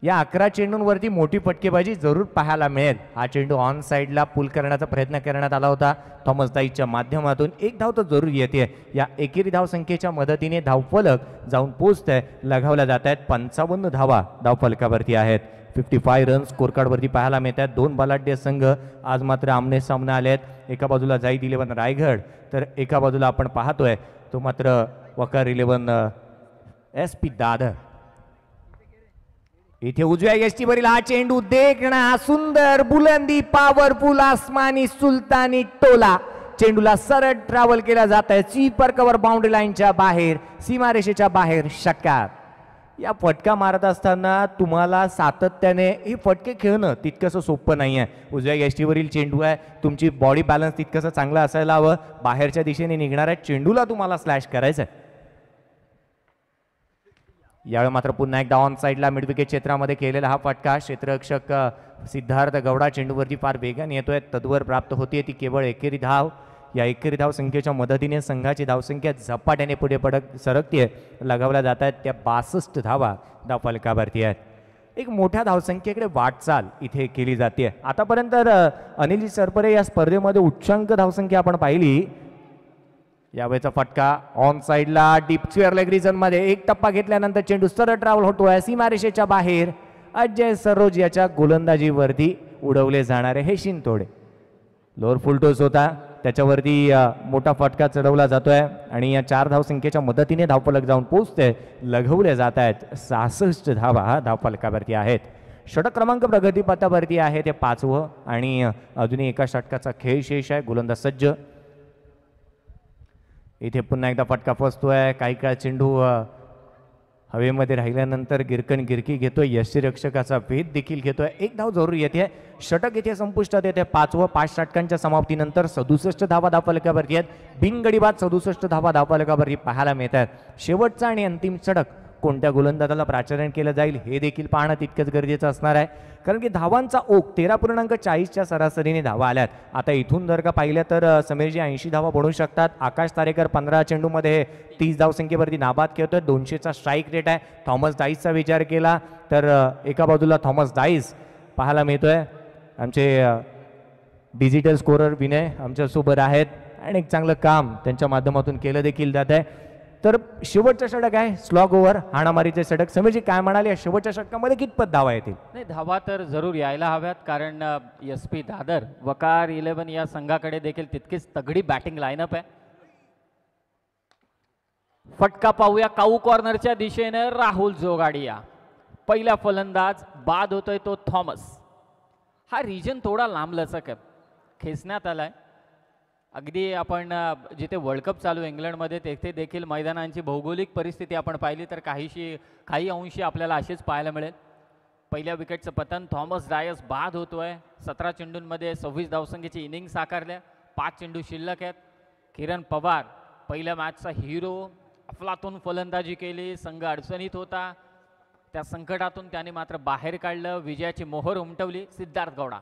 या 11 चेंडूंवरती मोठी फटकेबाजी जरूर पाहायला मिळेल. हा चेंडू ऑन साईडला पुल करण्याचा प्रयत्न करण्यात आला होता थॉमस दाईच्या माध्यमातून. 1 धाव तर जरूर येते. या एकेरी धावसंख्येच्या मदतीने धावफलक जाऊन पोहोचतंय. लगावल्या जात आहेत. 55 धावा धावफलकावरती आहेत. 55 रन स्कोर कार्डवरती पाहायला मिळत आहेत. 2 बलाढ्य संघ आज मात्र आमने सामने आले आहेत. एका बाजूला जायद 11 रायगड, तर एका बाजूला आपण पाहतोय तो मात्र वकार 11 SP दादर. इथे उजव्या यष्टीवरील हा चेंडू देखणा सुंदर बुलंदी पॉवरफुल आसमानी सुलतानी टोला. चेंडूला सरळ ट्रॅव्हल केला जात आहे. स्वीपर कव्हर बाउंड्री लाईनच्या बाहेर, सीमारेषेच्या बाहेर षटकार. या फटका मारत असताना तुम्हाला सातत्याने हे फटके खेळणं तितकंसं सोपं नाही आहे. उजव्या यष्टीवरील चेंडू आहे. तुमची बॉडी बॅलन्स तितकंसं चांगलं असायला हवं. बाहेरच्या दिशेने निघणाऱ्या चेंडूला तुम्हाला स्लॅश करायचं आहे. यावेळी मात्र पुन्हा एकदा ऑन साईडला मिड विकेट क्षेत्रामध्ये केलेला हा फटका. क्षेत्ररक्षक सिद्धार्थ गौडा चेंडूवरती फार वेगाने येतोय. तद्वर प्राप्त होतीये ती केवळ एकेरी धाव. या एकेरी धाव संख्येच्या मदतीने संघाची धावसंख्या झपाट्याने पुढे सरकतीये. लगावल्या जात आहेत त्या 62 धावा धावफलकावरती आहेत. एक मोठ्या धावसंख्येकडे वाटचाल इथे केली जाते. आतापर्यंत अनिल सरपरे या स्पर्धेमध्ये उच्चांक धावसंख्या आपण पाहिली. यावेळेचा फटका ऑन साईडला डीप स्क्वेअर लेग रिजन मध्ये. 1 टप्पा घेतल्यानंतर चेंडू सरळ ट्रॅव्हल होतोय सीमारेषेच्या बाहेर. अजय सरोज याच्या गोलंदाजीवरती उडवले जाणारे हे शिंतोडे. लोअर फुल टोस होता, त्याच्यावरती मोठा फटका चढवला जातोय आणि या 4 धावसंख्येच्या मदतीने धावफलक जाऊन पोहोचते. लघवले जात आहेत. 66 धावा धावफलकावरती आहेत. षटक क्रमांक प्रगतीपथावरती आहे ते 5वं आणि अजूनही एका षटकाचा खेळ शेष आहे. गोलंदाज सज्ज. इथे पुन्हा एकदा फटका फसतोय. काही काळ चेंडू हवेमध्ये राहिल्यानंतर गिरकण गिरकी घेतोय. यष्टीरक्षकाचा भेद देखील घेतोय. 1 धाव जरूर येते. षटक इथे संपुष्टात येते. 5वं. 5 षटकांच्या समाप्तीनंतर 67 धावा धावफलकावरती आहेत. बिनगडीबाद 67 धावा धावफलकावरती पाहायला मिळतात. शेवटचा आणि अंतिम षटक कोणत्या गोलंदाजाला प्राचारण केलं जाईल हे देखील पाहणं तितकंच गरजेचं असणार आहे. कारण की धावांचा ओघ 13.40च्या सरासरीने धावा आल्यात. आता इथून जर का पाहिलं तर समीरजी 80 धावा बनवू शकतात. आकाश तारेकर 15 चेंडूमध्ये 30 धावसंख्येवरती नाबाद खेळतोय. 200चा स्ट्राईक रेट आहे. थॉमस डाईसचा विचार केला तर एका बाजूला थॉमस डाईस पाहायला मिळतोय. आमचे डिजिटल स्कोरर विनय आमच्यासोबत आहेत आणि एक चांगलं काम त्यांच्या माध्यमातून केलं देखील जात आहे. तर शेवटचं षटक आहे स्लॉग ओव्हर हाणामारीचे षटक. समीरजी काय म्हणाले, शेवटच्या षटकामध्ये कितपत धावा येतील? नाही, धावा तर जरूर यायला हव्यात कारण SP दादर वकार 11 या संघाकडे देखील तितकीच तगडी बॅटिंग लाईनअप आहे. फटका पाहूया काऊ कॉर्नरच्या दिशेने राहुल जोगाडिया. पहिला फलंदाज बाद होतोय तो थॉमस. हा रिजन थोडा लांबलचक आहे, खेचण्यात आलाय. अगदी आपण जिथे वर्ल्ड कप चालू इंग्लंडमध्ये तेथे देखील मैदानांची भौगोलिक परिस्थिती आपण पाहिली तर काही अंशी आपल्याला अशीच पाहायला मिळेल. पहिल्या विकेटचं पतन. थॉमस डायस बाद होतोय. 17 चेंडूंमध्ये 26 धावसंख्येची इनिंग साकारल्या. 5 चेंडू शिल्लक आहेत. किरण पवार पहिल्या मॅचचा हिरो, अफलातून फलंदाजी केली. संघ अडचणीत होता, त्या संकटातून त्याने मात्र बाहेर काढलं. विजयाची मोहर उमटवली. सिद्धार्थ गौडा.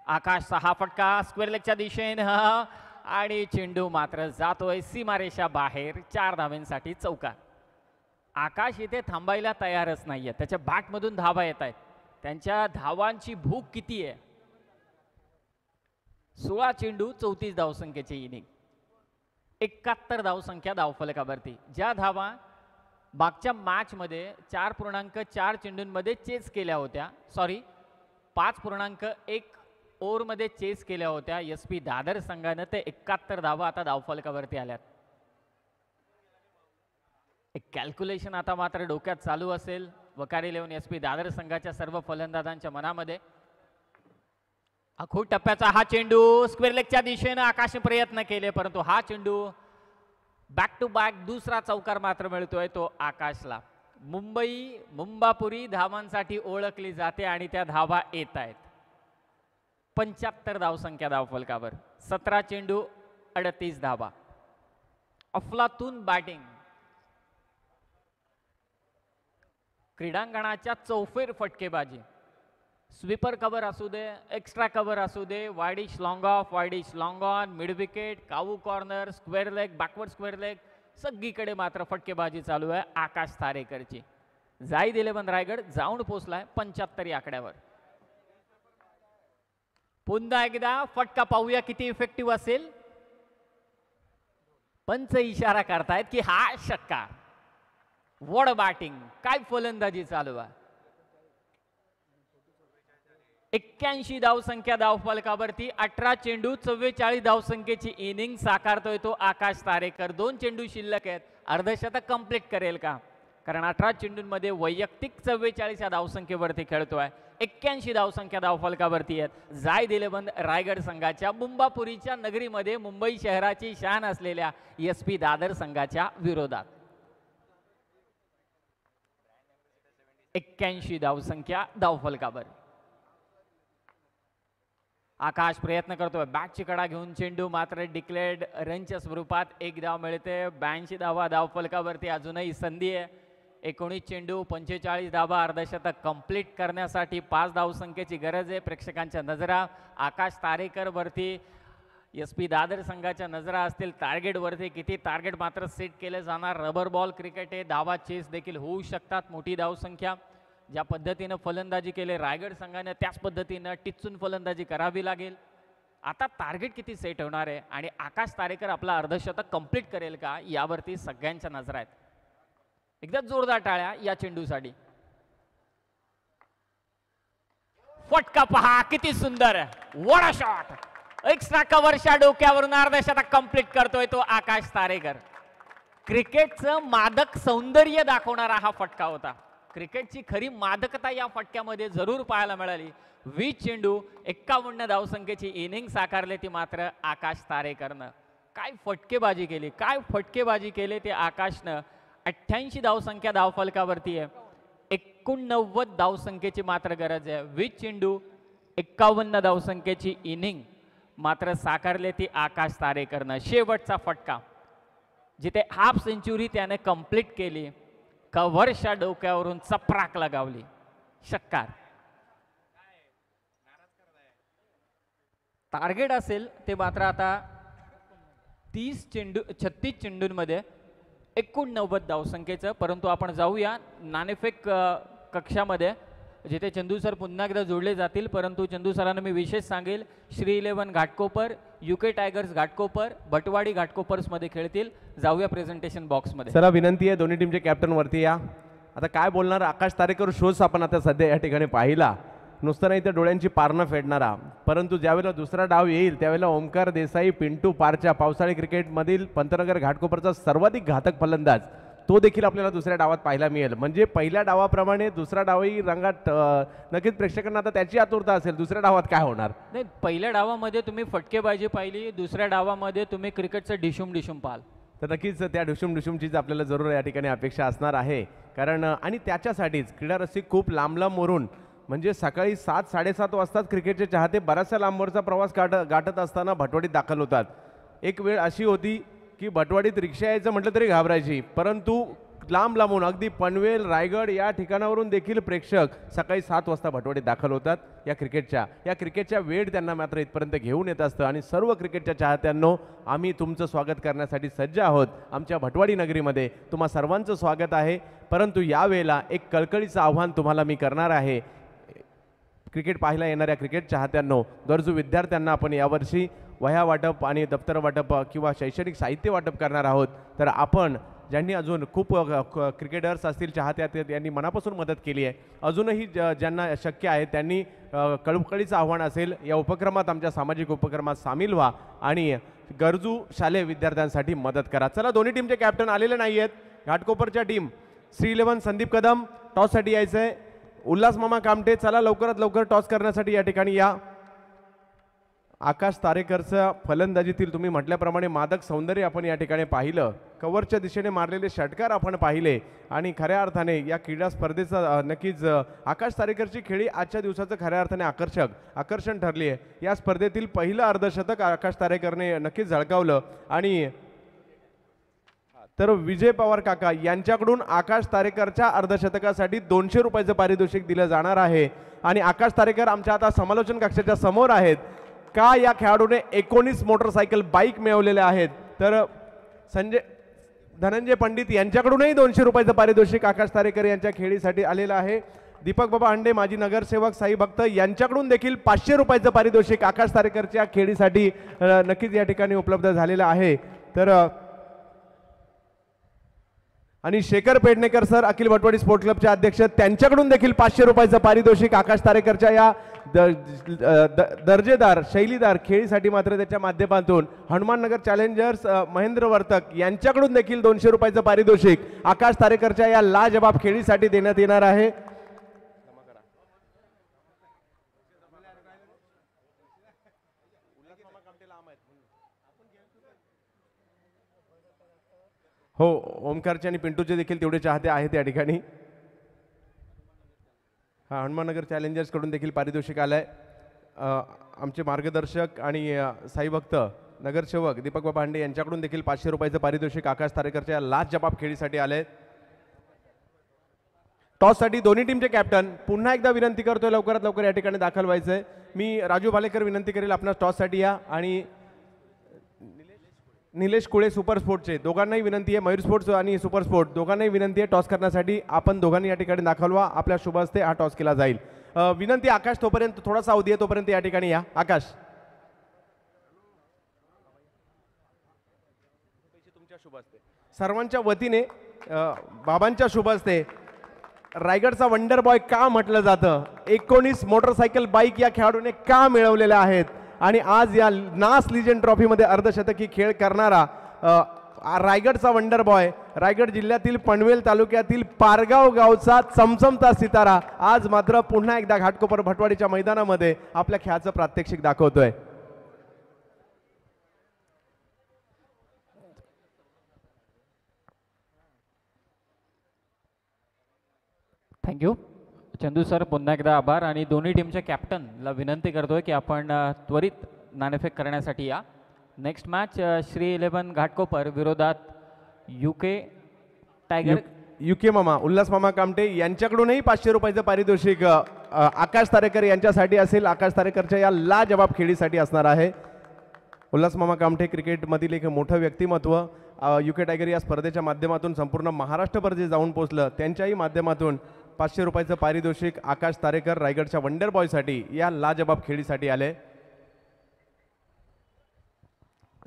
आकाश 6 फटका स्क्वेअर लेगच्या दिशेने आणि चेंडू मात्र जातोय सीमारेषा बाहेर. 4 धावांसाठी चौकार. आकाश इथे थांबायला तयारच नाहीये. त्याच्या बॅटमधून धावा येत आहेत. त्यांच्या धावांची भूक किती आहे? 16 चेंडू 34 धावसंख्येची इनिंग, 71 धावसंख्या धावफलकावरती. ज्या धावा मागच्या मॅचमध्ये 4.4 चेंडूंमध्ये चेस केल्या होत्या, 5.1 ओव्हरमध्ये चेस केल्या होत्या SP दादर संघानं, ते 71 धावा आता धावफलकावरती आल्यात. एक कॅल्क्युलेशन आता मात्र डोक्यात चालू असेल वकारी लेवून SP दादर संघाच्या सर्व फलंदाजांच्या मनामध्ये. अखूट टप्प्याचा हा चेंडू स्क्वेअर लेगच्या दिशेने आकाशने प्रयत्न केले, परंतु हा चेंडू बॅक टू बॅक दुसरा चौकार मात्र मिळतोय तो आकाशला. मुंबापुरी धावांसाठी ओळखली जाते आणि त्या धावा येत आहेत. 75 धावसंख्या धावफलकावर. 17 चेंडू 38 धावा. अफलातून बॅटिंग. क्रीडांगणाच्या चौफेर फटकेबाजी. स्वीपर कव्हर असू दे, एक्स्ट्रा कव्हर असू दे, widish long off, widish long on, mid wicket, cow corner, square leg, backward square leg, सगळीकडे मात्र फटकेबाजी चालू आहे आकाश तारेकरची. जाईद 11 रायगड जाऊन पोचलाय 75 या आकड्यावर. पुन्हा एकदा फटका पाहूया किती इफेक्टिव्ह असेल. पंच इशारा करतायत की हा षटकार. वॉड बॅटिंग, काय फलंदाजी चालू आहे. 81 धावसंख्या धावफलकावरती. 18 चेंडू 44 धावसंख्येची इनिंग साकारतोय तो आकाश तारेकर. 2 चेंडू शिल्लक आहेत. अर्धशतक कंप्लीट करेल का? कारण 18 चेंडूंमध्ये वैयक्तिक 44 या धावसंख्येवरती खेळतोय. 81 धावसंख्या धावफलकावरती आहेत जाईद 11 रायगड संघाच्या मुंबापुरीच्या नगरीमध्ये मुंबई शहराची शान असलेल्या SP दादर संघाच्या विरोधात. 81 धावसंख्या धावफलकावर. आकाश प्रयत्न करतोय. बॅटची कडा घेऊन चेंडू मात्र डिक्लेअर्ड रनच्या स्वरूपात 1 धाव मिळते. 82 धावा धावफलकावरती अजूनही संधी आहे. 19 चेंडू 45 धावा. अर्धशतक कंप्लीट करण्यासाठी 5 धावसंख्येची गरज आहे. प्रेक्षकांच्या नजरा आकाश तारेकर वरती, SP दादर संघाच्या नजरा असतील टार्गेटवरती. किती टार्गेट मात्र सेट केले जाणार. रबर बॉल क्रिकेट आहे. धावा चेस देखील होऊ शकतात. मोठी धावसंख्या. ज्या पद्धतीनं फलंदाजी केले रायगड संघाने त्याच पद्धतीनं टिचून फलंदाजी करावी लागेल. आता टार्गेट किती सेट होणार आहे आणि आकाश तारेकर आपला अर्धशतक कंप्लीट करेल का यावरती सगळ्यांच्या नजरा आहेत. एकदा जोरदार टाळ्या या चेंडूसाठी. फटका पहा किती सुंदर. What a shot. एक्स्ट्रा कव्हरच्या डोक्यावरून अर्धशतक कंप्लीट करतोय तो आकाश तारेकर. क्रिकेटचं मादक सौंदर्य दाखवणारा हा फटका होता. क्रिकेटची खरी मादकता या फटक्यामध्ये जरूर पाहायला मिळाली. 20 चेंडू 51 धावसंख्येची इनिंग साकारली ती मात्र आकाश तारेकरनं. काय फटकेबाजी केली, काय फटकेबाजी केली ते आकाशनं. 88 धावसंख्या धावफलकावरती आहे. 89 धावसंख्येची मात्र गरज आहे. 20 चेंडू 51 धावसंख्येची इनिंग मात्र साकारले ती आकाश तारेकरनं. शेवटचा फटका जिथे हाफ सेंचुरी त्याने कंप्लीट केली. कव्हरच्या डोक्यावरून चपराक लगावली. षटकार. टार्गेट असेल ते मात्र आता 36 चेंडूंमध्ये 89 धावसंख्येचं. परंतु आपण जाऊया नाणेफेक कक्षामध्ये जिथे चंदू सर पुन्हा एकदा जोडले जातील. परंतु चंदू सरांना मी विशेष सांगेल श्री 11 घाटकोपर, UK टायगर्स घाटकोपर, भटवाडी घाटकोपर्समध्ये खेळतील. जाऊया प्रेझेंटेशन बॉक्समध्ये. सर विनंती आहे दोन्ही टीमचे कॅप्टन वरती या. आता काय बोलणार आकाश तारेकर शोज आपण आता सध्या या ठिकाणी पाहिला. नुसतं नाही तर डोळ्यांची पारणं फेडणारा, परंतु ज्यावेळेला दुसरा डाव येईल त्यावेळेला ओमकार देसाई, पिंटू पारच्या पावसाळी क्रिकेटमधील पंतनगर घाटकोपरचा सर्वाधिक घातक फलंदाज तो देखील आपल्याला दुसऱ्या डावात पाहायला मिळेल. म्हणजे पहिल्या डावाप्रमाणे दुसरा डावही रंगात नक्कीच प्रेक्षकांना आता त्याची आतुरता असेल दुसऱ्या डावात काय होणार. नाही, पहिल्या डावामध्ये तुम्ही फटकेबाजी पाहिली, दुसऱ्या डावामध्ये तुम्ही क्रिकेटचं डिशूम पाहाल. तर नक्कीच त्या डिशूमचीच आपल्याला जरूर या ठिकाणी अपेक्षा असणार आहे. कारण आणि त्याच्यासाठीच क्रीडा रसिक खूप लांब लांबवरून म्हणजे सकाळी 7-7:30 वाजताच क्रिकेटचे चाहते बराचसा लांबवरचा प्रवास गाठत असताना भटवाडीत दाखल होतात. एक वेळ अशी होती की भटवाडीत रिक्षा यायचं म्हटलं तरी घाबरायची, परंतु लांब लांबून अगदी पनवेल, रायगड या ठिकाणावरून देखील प्रेक्षक सकाळी 7 वाजता भटवाडीत दाखल होतात. या क्रिकेटच्या वेळ त्यांना मात्र इथपर्यंत घेऊन येत असतं. आणि सर्व क्रिकेटच्या चाहत्यांनो, आम्ही तुमचं स्वागत करण्यासाठी सज्ज आहोत. आमच्या भटवाडी नगरीमध्ये तुम्हा सर्वांचं स्वागत आहे. परंतु यावेळेला एक कळकळीचं आव्हान तुम्हाला मी करणार आहे. क्रिकेट पाहायला येणाऱ्या क्रिकेट चाहत्यांनो, गरजू विद्यार्थ्यांना आपण यावर्षी वह्या वाटप आणि दप्तर वाटप किंवा शैक्षणिक साहित्य वाटप करणार आहोत. तर आपण ज्यांनी अजून खूप क्रिकेटर्स असतील चाहते यांनी मनापासून मदत केली आहे, अजूनही ज्यांना शक्य आहे त्यांनी कळकळीचं आव्हान असेल या उपक्रमात, आमच्या सामाजिक उपक्रमात सामील व्हा आणि गरजू शालेय विद्यार्थ्यांसाठी मदत करा. चला, दोन्ही टीमचे कॅप्टन आलेले नाही आहेत. घाटकोपरच्या टीम श्री 11 संदीप कदम टॉससाठी यायचं आहे. उल्हास मामा कामटे, चला लवकरात लवकर टॉस करण्यासाठी या ठिकाणी या. आकाश तारेकरचा फलंदाजीतील तुम्ही म्हटल्याप्रमाणे मादक सौंदर्य आपण या ठिकाणी पाहिलं, कव्हरच्या दिशेने मारलेले षटकार आपण पाहिले आणि खऱ्या अर्थाने या क्रीडा स्पर्धेचा नक्कीच आकाश तारेकरची खेळी आजच्या दिवसाचं खऱ्या अर्थाने आकर्षण ठरली आहे. या स्पर्धेतील पहिलं अर्धशतक आकाश तारेकरने नक्कीच झळकावलं. आणि तर विजय पवार काका यांच्याकडून आकाश तारेकरच्या अर्धशतकासाठी 200 रुपयाचं पारितोषिक दिलं जाणार आहे. आणि आकाश तारेकर आमच्या आता समालोचन कक्षाच्या समोर आहेत. का या खेळाडूने 19 मोटरसायकल बाईक मिळवलेल्या आहेत. तर धनंजय पंडित यांच्याकडूनही 200 रुपयाचं पारितोषिक आकाश तारेकर यांच्या खेळीसाठी आलेलं आहे. दीपक बाबा अंडे माजी नगरसेवक साई भक्त यांच्याकडून देखील 500 रुपयाचं पारितोषिक आकाश तारेकरच्या खेळीसाठी नक्कीच या ठिकाणी उपलब्ध झालेलं आहे. तर आणि शेखर पेडणेकर सर अखिल भटवाडी स्पोर्ट क्लबचे अध्यक्ष, त्यांच्याकडून देखील 500 रुपयाचं पारितोषिक आकाश तारेकरच्या या दर्जेदार शैलीदार खेळीसाठी मात्र त्याच्या माध्यमातून. हनुमाननगर चॅलेंजर्स महेंद्र वर्तक यांच्याकडून देखील 200 रुपयाचं पारितोषिक आकाश तारेकरच्या या लाजबाब खेळीसाठी देण्यात येणार आहे. हो, ओमकारचे आणि पिंटूचे देखील तेवढे चाहते आहेत या ठिकाणी. हा, हनुमाननगर चॅलेंजर्सकडून देखील पारितोषिक आलं आहे. आमचे मार्गदर्शक आणि साईभक्त नगरसेवक दीपक बाबा हांडे यांच्याकडून देखील 500 रुपयाचं पारितोषिक आकाश तारेकरच्या लाजबाब खेळीसाठी आलं आहे. टॉससाठी दोन्ही टीमचे कॅप्टन पुन्हा एकदा विनंती करतोय लवकरात लवकर या ठिकाणी दाखल व्हायचं आहे. मी राजू भालेकर विनंती करेल आपणास टॉससाठी या. आणि निलेश कुळे सुपर स्पोर्टचे दोघांनाही विनंती आहे, मयूर स्पोर्ट्स आणि सुपर स्पोर्ट दोघांनाही विनंती आहे टॉस करण्यासाठी. आपण दोघांनी या ठिकाणी दाखलवा. आपल्या शुभ हस्ते हा टॉस केला जाईल. विनंती आकाश, तोपर्यंत थोडासा अवधी आहे तोपर्यंत या ठिकाणी या. आकाश, तुमच्या शुभ हस्ते सर्वांच्या वतीने बाबांच्या शुभ हस्ते रायगडचा वंडर बॉय का म्हटलं जातं, 19 मोटरसायकल बाईक या खेळाडूने का मिळवलेल्या आहेत आणि आज या नास लिजेंड ट्रॉफीमध्ये अर्धशतकी खेळ करणारा रायगडचा वंडर बॉय, रायगड जिल्ह्यातील पनवेल तालुक्यातील पारगाव गावचा चमचमता सितारा आज मात्र पुन्हा एकदा घाटकोपर भटवाडीच्या मैदानामध्ये आपल्या खेळाचं प्रात्यक्षिक दाखवतोय. थँक्यू चंदू सर, पुन्हा एकदा आभार. आणि दोन्ही टीमच्या कॅप्टनला विनंती करतोय की आपण त्वरित नाणेफेक करण्यासाठी या. नेक्स्ट मॅच श्री 11 घाटकोपर विरोधात युके टायगर. युके मामा उल्हास मामा कामटे यांच्याकडूनही 500 रुपयाचं पारितोषिक आकाश तारेकर यांच्यासाठी असेल. आकाश तारेकरच्या या लाजबाब खेळीसाठी असणार आहे. उल्हास मामा कामटे क्रिकेटमधील एक मोठं व्यक्तिमत्व. युके टायगर या स्पर्धेच्या माध्यमातून संपूर्ण महाराष्ट्रभर जे जाऊन पोचलं, त्यांच्याही माध्यमातून 500 रुपयाचं पारितोषिक आकाश तारेकर रायगडच्या वंडर बॉयसाठी या लाजबाब खेळीसाठी आले.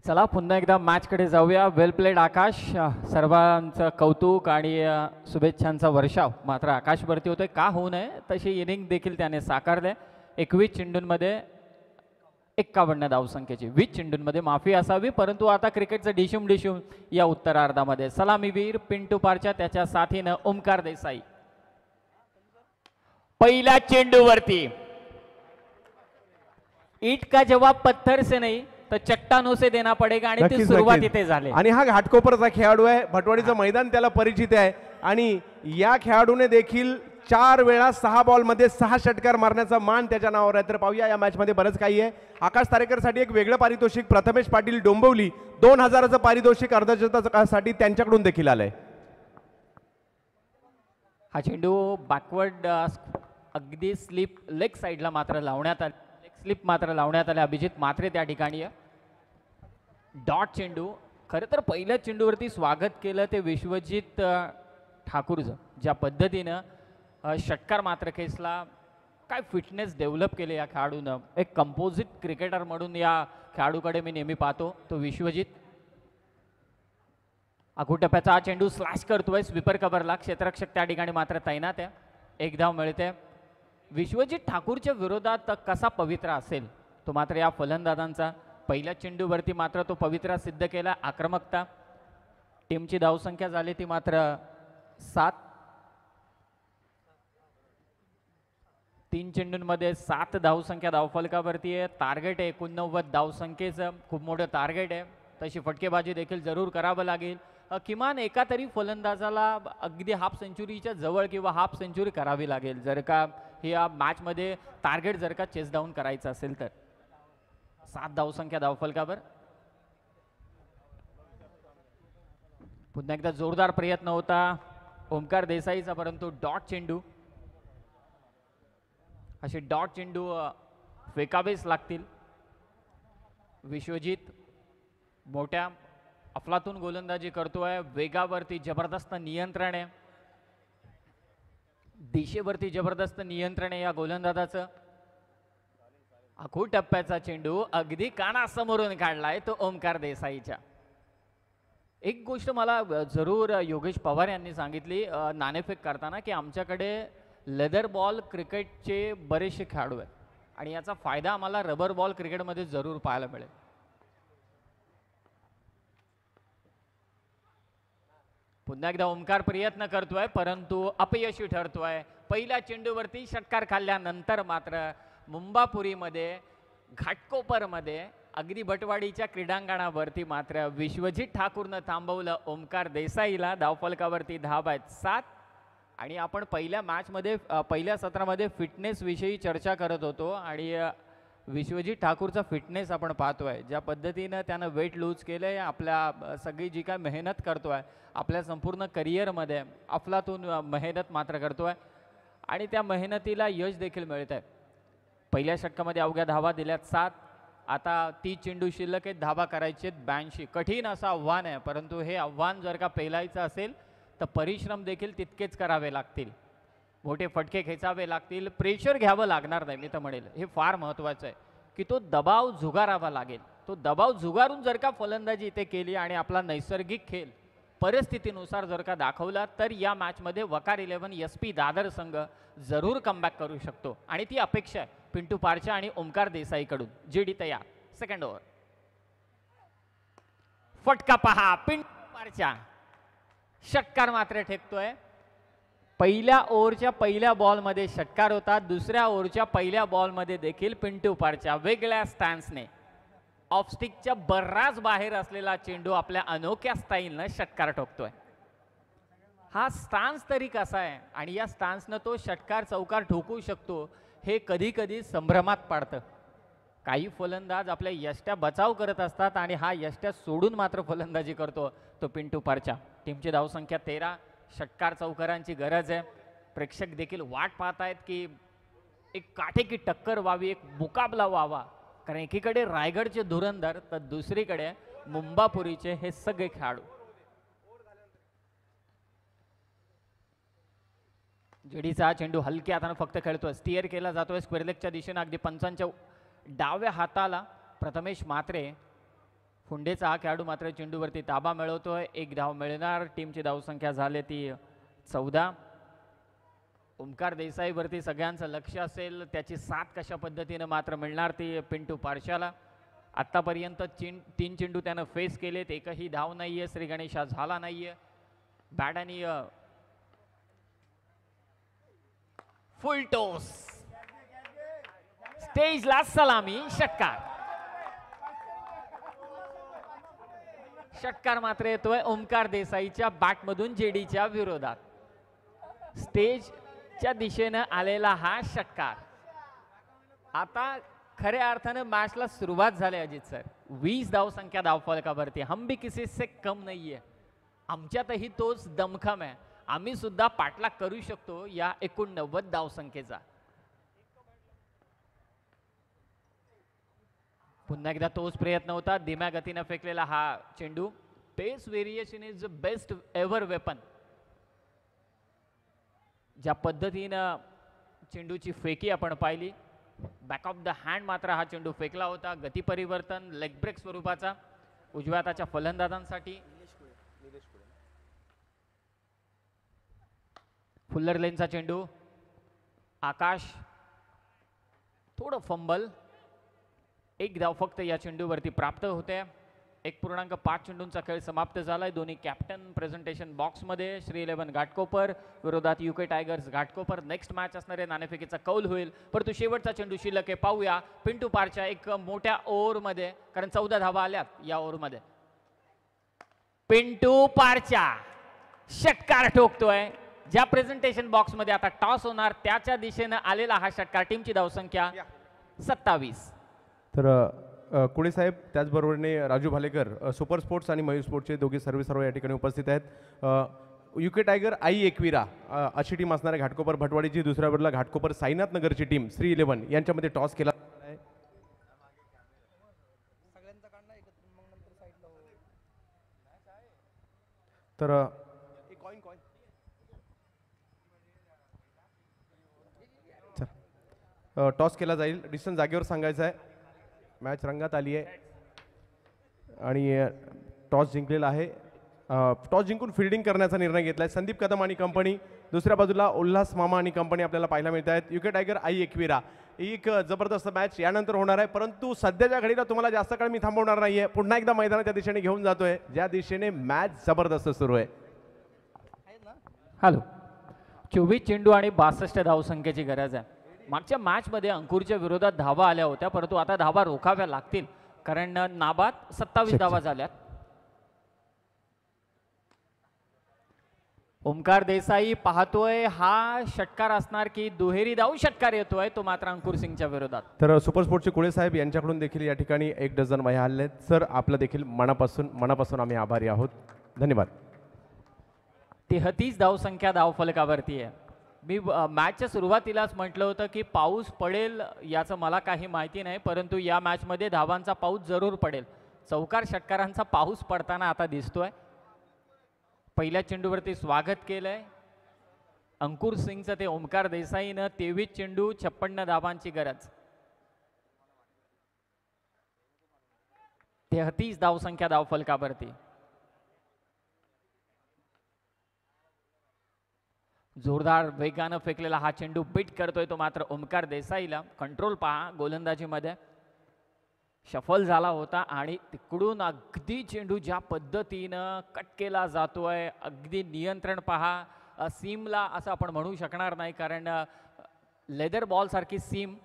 चला पुन्हा एकदा मॅचकडे जाऊया. वेल प्लेड आकाश, सर्वांचं कौतुक आणि शुभेच्छांचा वर्षाव मात्र आकाशवरती होतोय. का होऊ नये तशी इनिंग देखील त्याने साकारले. 21 चेंडूंमध्ये 51 धावसंख्येची. 20 चेंडूंमध्ये माफी असावी, परंतु आता क्रिकेटचं डिशूम डिशूम या उत्तरार्धामध्ये. सलामीवीर पिंटू पारच्या त्याच्या साथीनं ओमकार देसाई. पहिल्या चेंडूवरती ईट का जवाब पत्थर से नहीं तर चट्टानों से देना पडेगा आणि ती सुरुवात इथे झाली. आणि हा घाटकोपरचा खेळाडू आहे, भटवाडीचं मैदान त्याला परिचित आहे आणि या खेळाडूने देखील 4 वेळा 6 बॉलमध्ये 6 षटकार मारण्याचा मान त्याच्या नावावर आहे. तर पाहूया या मॅच मध्ये बरंच काही आहे. आकाश तारेकरसाठी एक वेगळं पारितोषिक, प्रथमेश पाटील डोंबिवली 2000चं पारितोषिक अर्धशतकासाठी त्यांच्याकडून देखील आलंय. हा चेंडू बॅकवर्ड अगदी स्लिप लेग साईडला मात्र लावण्यात आले, स्लिप मात्र लावण्यात आले. अभिजित मात्रे त्या ठिकाणी आहे. डॉट चेंडू. खरं तर पहिल्या चेंडूवरती स्वागत केलं ते विश्वजित ठाकूरचं, ज्या पद्धतीनं षटकार मात्र खेचला, काय फिटनेस डेव्हलप केले या खेळाडूनं. एक कंपोजिट क्रिकेटर म्हणून या खेळाडूकडे मी नेहमी पाहतो तो विश्वजित. आखू टप्प्याचा हा चेंडू स्लॅश करतोय स्वीपर कव्हरला, क्षेत्ररक्षक त्या ठिकाणी मात्र तैनात आहे. 1 धाव मिळते. विश्वजित ठाकूरच्या विरोधात कसा पवित्रा असेल तो मात्र या फलंदाजांचा. पहिल्या चेंडूवरती मात्र तो पवित्रा सिद्ध केला. आक्रमकता. टीमची धावसंख्या झाली ती मात्र 7. 3 चेंडूंमध्ये 7 धावसंख्या धावफलकावरती आहे. टार्गेट आहे 89 धावसंख्येचं, खूप मोठं टार्गेट आहे. तशी फटकेबाजी देखील जरूर करावं लागेल. किमान एका तरी फलंदाजाला अगदी हाफ सेंचुरीच्या जवळ किंवा हाफ सेंचुरी करावी लागेल जर का या मॅचमध्ये टार्गेट जर का चेस डाऊन करायचं असेल तर. 7 धावसंख्या धावफलकावर. पुन्हा एकदा जोरदार प्रयत्न होता ओमकार देसाईचा, परंतु डॉट चेंडू. असे डॉट चेंडू फेकावेच लागतील. विश्वजित मोठ्या अफलातून गोलंदाजी करतोय. वेगावरती जबरदस्त नियंत्रण आहे, दिशेवरती जबरदस्त नियंत्रण आहे या गोलंदाजाचं. आखू टप्प्याचा चेंडू अगदी कानासमोरून काढलाय तो ओमकार देसाईच्या. एक गोष्ट मला जरूर योगेश पवार यांनी सांगितली नाणेफेक करताना की आमच्याकडे लेदर बॉल क्रिकेटचे बरेचसे खेळाडू आहेत आणि याचा फायदा आम्हाला रबर बॉल क्रिकेटमध्ये जरूर पाहायला मिळेल. पुन्हा एकदा ओमकार प्रयत्न करतोय परंतु अपयशी ठरतोय. पहिल्या चेंडूवरती षटकार खाल्ल्यानंतर मात्र मुंबापुरीमध्ये घाटकोपरमध्ये अगदी बटवाडीच्या क्रीडांगणावरती मात्र विश्वजित ठाकूरनं थांबवलं ओमकार देसाईला. धावफलकावरती धाव आहेत 7. आणि आपण पहिल्या मॅचमध्ये पहिल्या सत्रामध्ये फिटनेस विषयी चर्चा करत होतो आणि विश्वजित ठाकूरचा फिटनेस आपण पाहतोय ज्या पद्धतीनं त्यानं वेट लूज केलंय. आपल्या सगळी जी काय मेहनत करतोय आपल्या संपूर्ण करिअरमध्ये अफलातून मेहनत मात्र करतोय आणि त्या मेहनतीला यश देखील मिळत आहे. पहिल्या षटकामध्ये अवघ्या धावा दिल्यात 7. आता 30 चेंडू शिल्लक आहेत, धावा करायचे 82. कठीण असं आव्हान आहे, परंतु हे आव्हान जर का पेलायचं असेल तर परिश्रम देखील तितकेच करावे लागतील. मोठे फटके खेचावे लागतील, प्रेशर घ्यावं लागणार नाही. मी तर म्हणेल हे फार महत्त्वाचं आहे की तो दबाव झुगारावा लागेल. तो दबाव झुगारून जर का फलंदाजी इथे केली आणि आपला नैसर्गिक खेळ परिस्थितीनुसार जर का दाखवला तर या मॅचमध्ये वकार 11 SP दादर संघ जरूर कमबॅक करू शकतो आणि ती अपेक्षा आहे पिंटू पारच्या आणि ओमकार देसाईकडून. जेडी तयार. Second over. फटका पहा पिंटू पारच्या. षटकार मात्र ठेकतोय. पहिल्या ओव्हरच्या पहिल्या बॉलमध्ये षटकार होता. दुसऱ्या ओव्हरच्या पहिल्या बॉलमध्ये देखील पिंटू पारच्या वेगळ्या स्टॅन्सने ऑफस्टिकच्या बराच बाहेर असलेला चेंडू आपल्या अनोख्या स्टाईलनं षटकार ठोकतोय. हा स्टान्स तरी कसा आहे आणि या स्टान्सनं तो षटकार चौकार ठोकू शकतो हे कधी कधी संभ्रमात पाडतं. काही फलंदाज आपल्या यष्ट्या बचाव करत असतात आणि हा यष्ट्या सोडून मात्र फलंदाजी करतो तो पिंटू पारच्या. टीमची धावसंख्या 13. षटकार चौकारांची गरज आहे. प्रेक्षक देखील वाट पाहतायत की एक काटेकी टक्कर व्हावी, एक मुकाबला व्हावा, कारण एकीकडे रायगडचे धुरंधर तर दुसरीकडे मुंबापुरीचे हे सगळे खेळाडू. जेडीचा चेंडू हलक्या हाताने फक्त खेळतोय, स्टिअर केला जातोय स्क्वेअरलेगच्या दिशेने अगदी पंचांच्या डाव्या हाताला. प्रथमेश मात्रे फुंडेचा हा खेळाडू मात्र चेंडूवरती ताबा मिळवतोय. 1 धाव मिळणार. टीमची धावसंख्या झाली ती 14. ओमकार देसाईवरती सगळ्यांचं लक्ष असेल, त्याची साथ कशा पद्धतीने मात्र मिळणार ती पिंटू पारशाला. आत्तापर्यंत 3 चेंडू त्यानं फेस केलेत, एकही धाव नाहीये, श्री गणेशा झाला नाहीये. बॅट आणि फुल टॉस, स्टेजला सलामी, षटकार. षटकार मात्र येतोय ओमकार देसाईच्या बॅटमधून जेडीच्या विरोधात. स्टेजच्या दिशेनं आलेला हा षटकार. आता खऱ्या अर्थानं मॅचला सुरुवात झाली अजित सर. 20 धावसंख्या धावफलकावरती, हम भी किसी से कम नाहीये. आमच्यातही तोच दमखम आहे, आम्ही सुद्धा पाठलाग करू शकतो या 89 धावसंख्येचा. पुन्हा एकदा तोच प्रयत्न होता, धीम्या गतीने फेकलेला हा चेंडू. Pace variation is the best ever weapon. ज्या पद्धतीनं चेंडूची फेकी आपण पाहिली, बॅक ऑफ द हँड मात्र हा चेंडू फेकला होता. गती परिवर्तन लेग ब्रेक स्वरूपाचा उजव्या हाताच्या फलंदाजांसाठी. फुल्लर लेनचा चेंडू, आकाश थोडं फंबल. 1 धाव फक्त या चेंडूवरती प्राप्त होते. 1.5 चेंडूंचा खेळ समाप्त झालाय. दोन्ही कॅप्टन प्रेझेंटेशन बॉक्समध्ये. श्री 11 घाटकोपर विरोधात UK tigers Ghatkopar. Next match असणारे नाणेफेकीचा कौल होईल, परंतु शेवटचा चेंडू शिल्लक आहे. पाहूया पिंटू पारच्या एक मोठ्या ओव्हरमध्ये, कारण 14 धावा आल्यात या ओव्हरमध्ये. पिंटू पारच्या षटकार ठोकतोय. ज्या प्रेझेंटेशन बॉक्समध्ये आता टॉस होणार त्याच्या दिशेनं आलेला हा षटकार. टीमची धावसंख्या 27. तर कुळे साहेब, त्याचबरोबरीने राजू भालेकर सुपर स्पोर्ट्स आणि मयूर स्पोर्ट्सचे दोघे सर्व या ठिकाणी उपस्थित आहेत. UK टायगर आई एकविरा अशी टीम असणाऱ्या घाटकोपर भटवाडीची, दुसऱ्या बाजूला घाटकोपर साईनाथ नगरची टीम श्री 11 यांच्यामध्ये टॉस केला आहे. तर टॉस केला जाईल. डिसिजन जागेवर सांगायचं आहे. मॅच रंगात आली आहे आणि टॉस जिंकलेला आहे. टॉस जिंकून फिल्डिंग करण्याचा निर्णय घेतला आहे संदीप कदम आणि कंपनी. दुसऱ्या बाजूला उल्हास मामा आणि कंपनी आपल्याला पाहायला मिळत आहेत. UK टायगर आई एकविरा. एक जबरदस्त मॅच यानंतर होणार आहे, परंतु सध्याच्या घडीला तुम्हाला जास्त काळ मी थांबवणार नाहीये. पुन्हा एकदा मैदानाच्या दिशेने घेऊन जातोय, ज्या दिशेने मॅच जबरदस्त सुरू आहे. हॅलो, 24 चेंडू आणि 62 धावसंख्येची गरज आहे. मागच्या मॅचमध्ये अंकुरच्या विरोधात धावा आल्या होत्या, परंतु आता धावा रोखाव्या लागतील, कारण नाबाद 27 धावा झाल्यात. ओमकार देसाई पाहतोय हा षटकार असणार की दुहेरी धाव षटकार येतोय, तो मात्र अंकुर सिंगच्या विरोधात. तर सुपर स्पोर्ट्सचे कुळे साहेब यांच्याकडून देखील या ठिकाणी 1 डझन वह्या आल्या आहेत. सर, आपलं देखील मनापासून आम्ही आभारी आहोत. धन्यवाद. 33 धावसंख्या धावफलकावरती आहे. मी मॅचच्या सुरुवातीलाच म्हटलं होतं की पाऊस पडेल याचं मला काही माहिती नाही, परंतु या मॅचमध्ये धावांचा पाऊस जरूर पडेल. चौकार षटकारांचा पाऊस पडताना आता दिसतोय. पहिल्या चेंडूवरती स्वागत केलंय अंकुर सिंगचं ते ओमकार देसाईनं. 23 चेंडू 56 धावांची गरज. 33 धावसंख्या धावफलकावरती. जोरदार वेगानं फेकलेला हा चेंडू बीट करतोय तो मात्र ओमकार देसाईला. कंट्रोल पहा गोलंदाजीमध्ये. शफल झाला होता आणि तिकडून अगदी चेंडू ज्या पद्धतीनं कट केला जातोय, अगदी नियंत्रण पहा. सीमला असं आपण म्हणू शकणार नाही, कारण लेदर बॉल सारखी सीम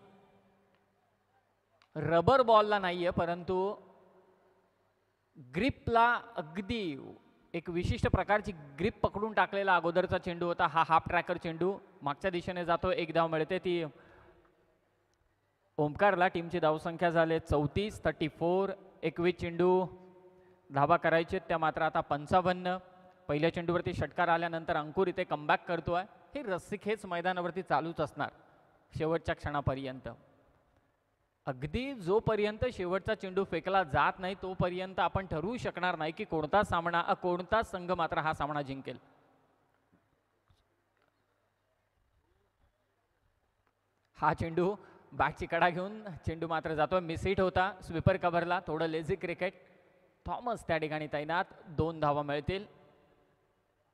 रबर बॉलला नाहीये, परंतु ग्रिपला अगदी एक विशिष्ट प्रकारची ग्रिप पकडून टाकलेला अगोदरचा चेंडू होता. हा हाफ ट्रॅकर चेंडू मागच्या दिशेने जातो. 1 धाव मिळते ती ओमकारला. टीमची धावसंख्या झाली 34. 34. 21 चेंडू धावा करायचे त्या मात्र आता 55. पहिल्या चेंडूवरती षटकार आल्यानंतर अंकुर इथे कमबॅक करतोय. हे रस्सीखेच मैदानावरती चालूच असणार शेवटच्या क्षणापर्यंत. अगदी जोपर्यंत शेवटचा चेंडू फेकला जात नाही तोपर्यंत आपण ठरवू शकणार नाही की कोणता संघ मात्र हा सामना जिंकेल. हा चेंडू बॅटची कडा घेऊन चेंडू मात्र जातोय. मिस हिट होता स्वीपर कव्हरला. थोडं लेझी क्रिकेट. थॉमस त्या ठिकाणी तैनात. 2 धावा मिळतील.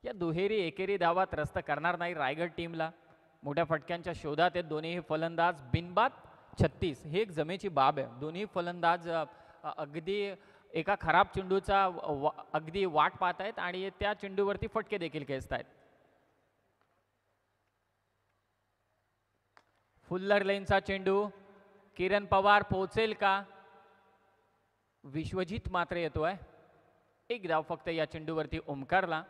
या दुहेरी एकेरी धावा त्रस्त करणार नाही रायगड टीमला. मोठ्या फटक्यांच्या शोधात आहेत दोन्ही फलंदाज. बिनबाद 36 ही एक जमेची बाब आहे. दोन्ही फलंदाज अगदी एका खराब चेंडूचा अगदी वाट पाहत आहेत आणि त्या चेंडूवरती फटके देखील खेचत आहेत. फुल्लर लेनचा चेंडू, किरण पवार पोहोचेल का? विश्वजित मात्र येतोय. एक धाव फक्त या चेंडूवरती ओमकारला.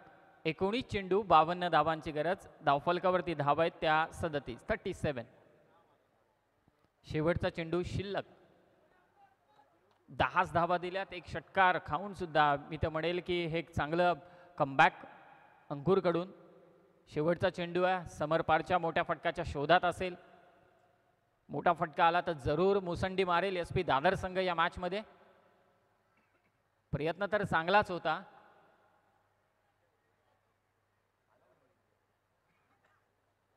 19 चेंडू 52 धावांची गरज. धावफलकावरती धावा आहेत त्या 37. शेवटचा चेंडू शिल्लक. 10 धावा दिल्यात. एक षटकार खाऊन सुद्धा मी तर म्हणेल की हे एक चांगलं कमबॅक अंकुरकडून. शेवटचा चेंडू आहे. समरपारच्या मोठ्या फटकाच्या शोधात असेल. मोठा फटका आला तर जरूर मुसंडी मारेल SP दादर संघ या मॅचमध्ये. प्रयत्न तर चांगलाच होता.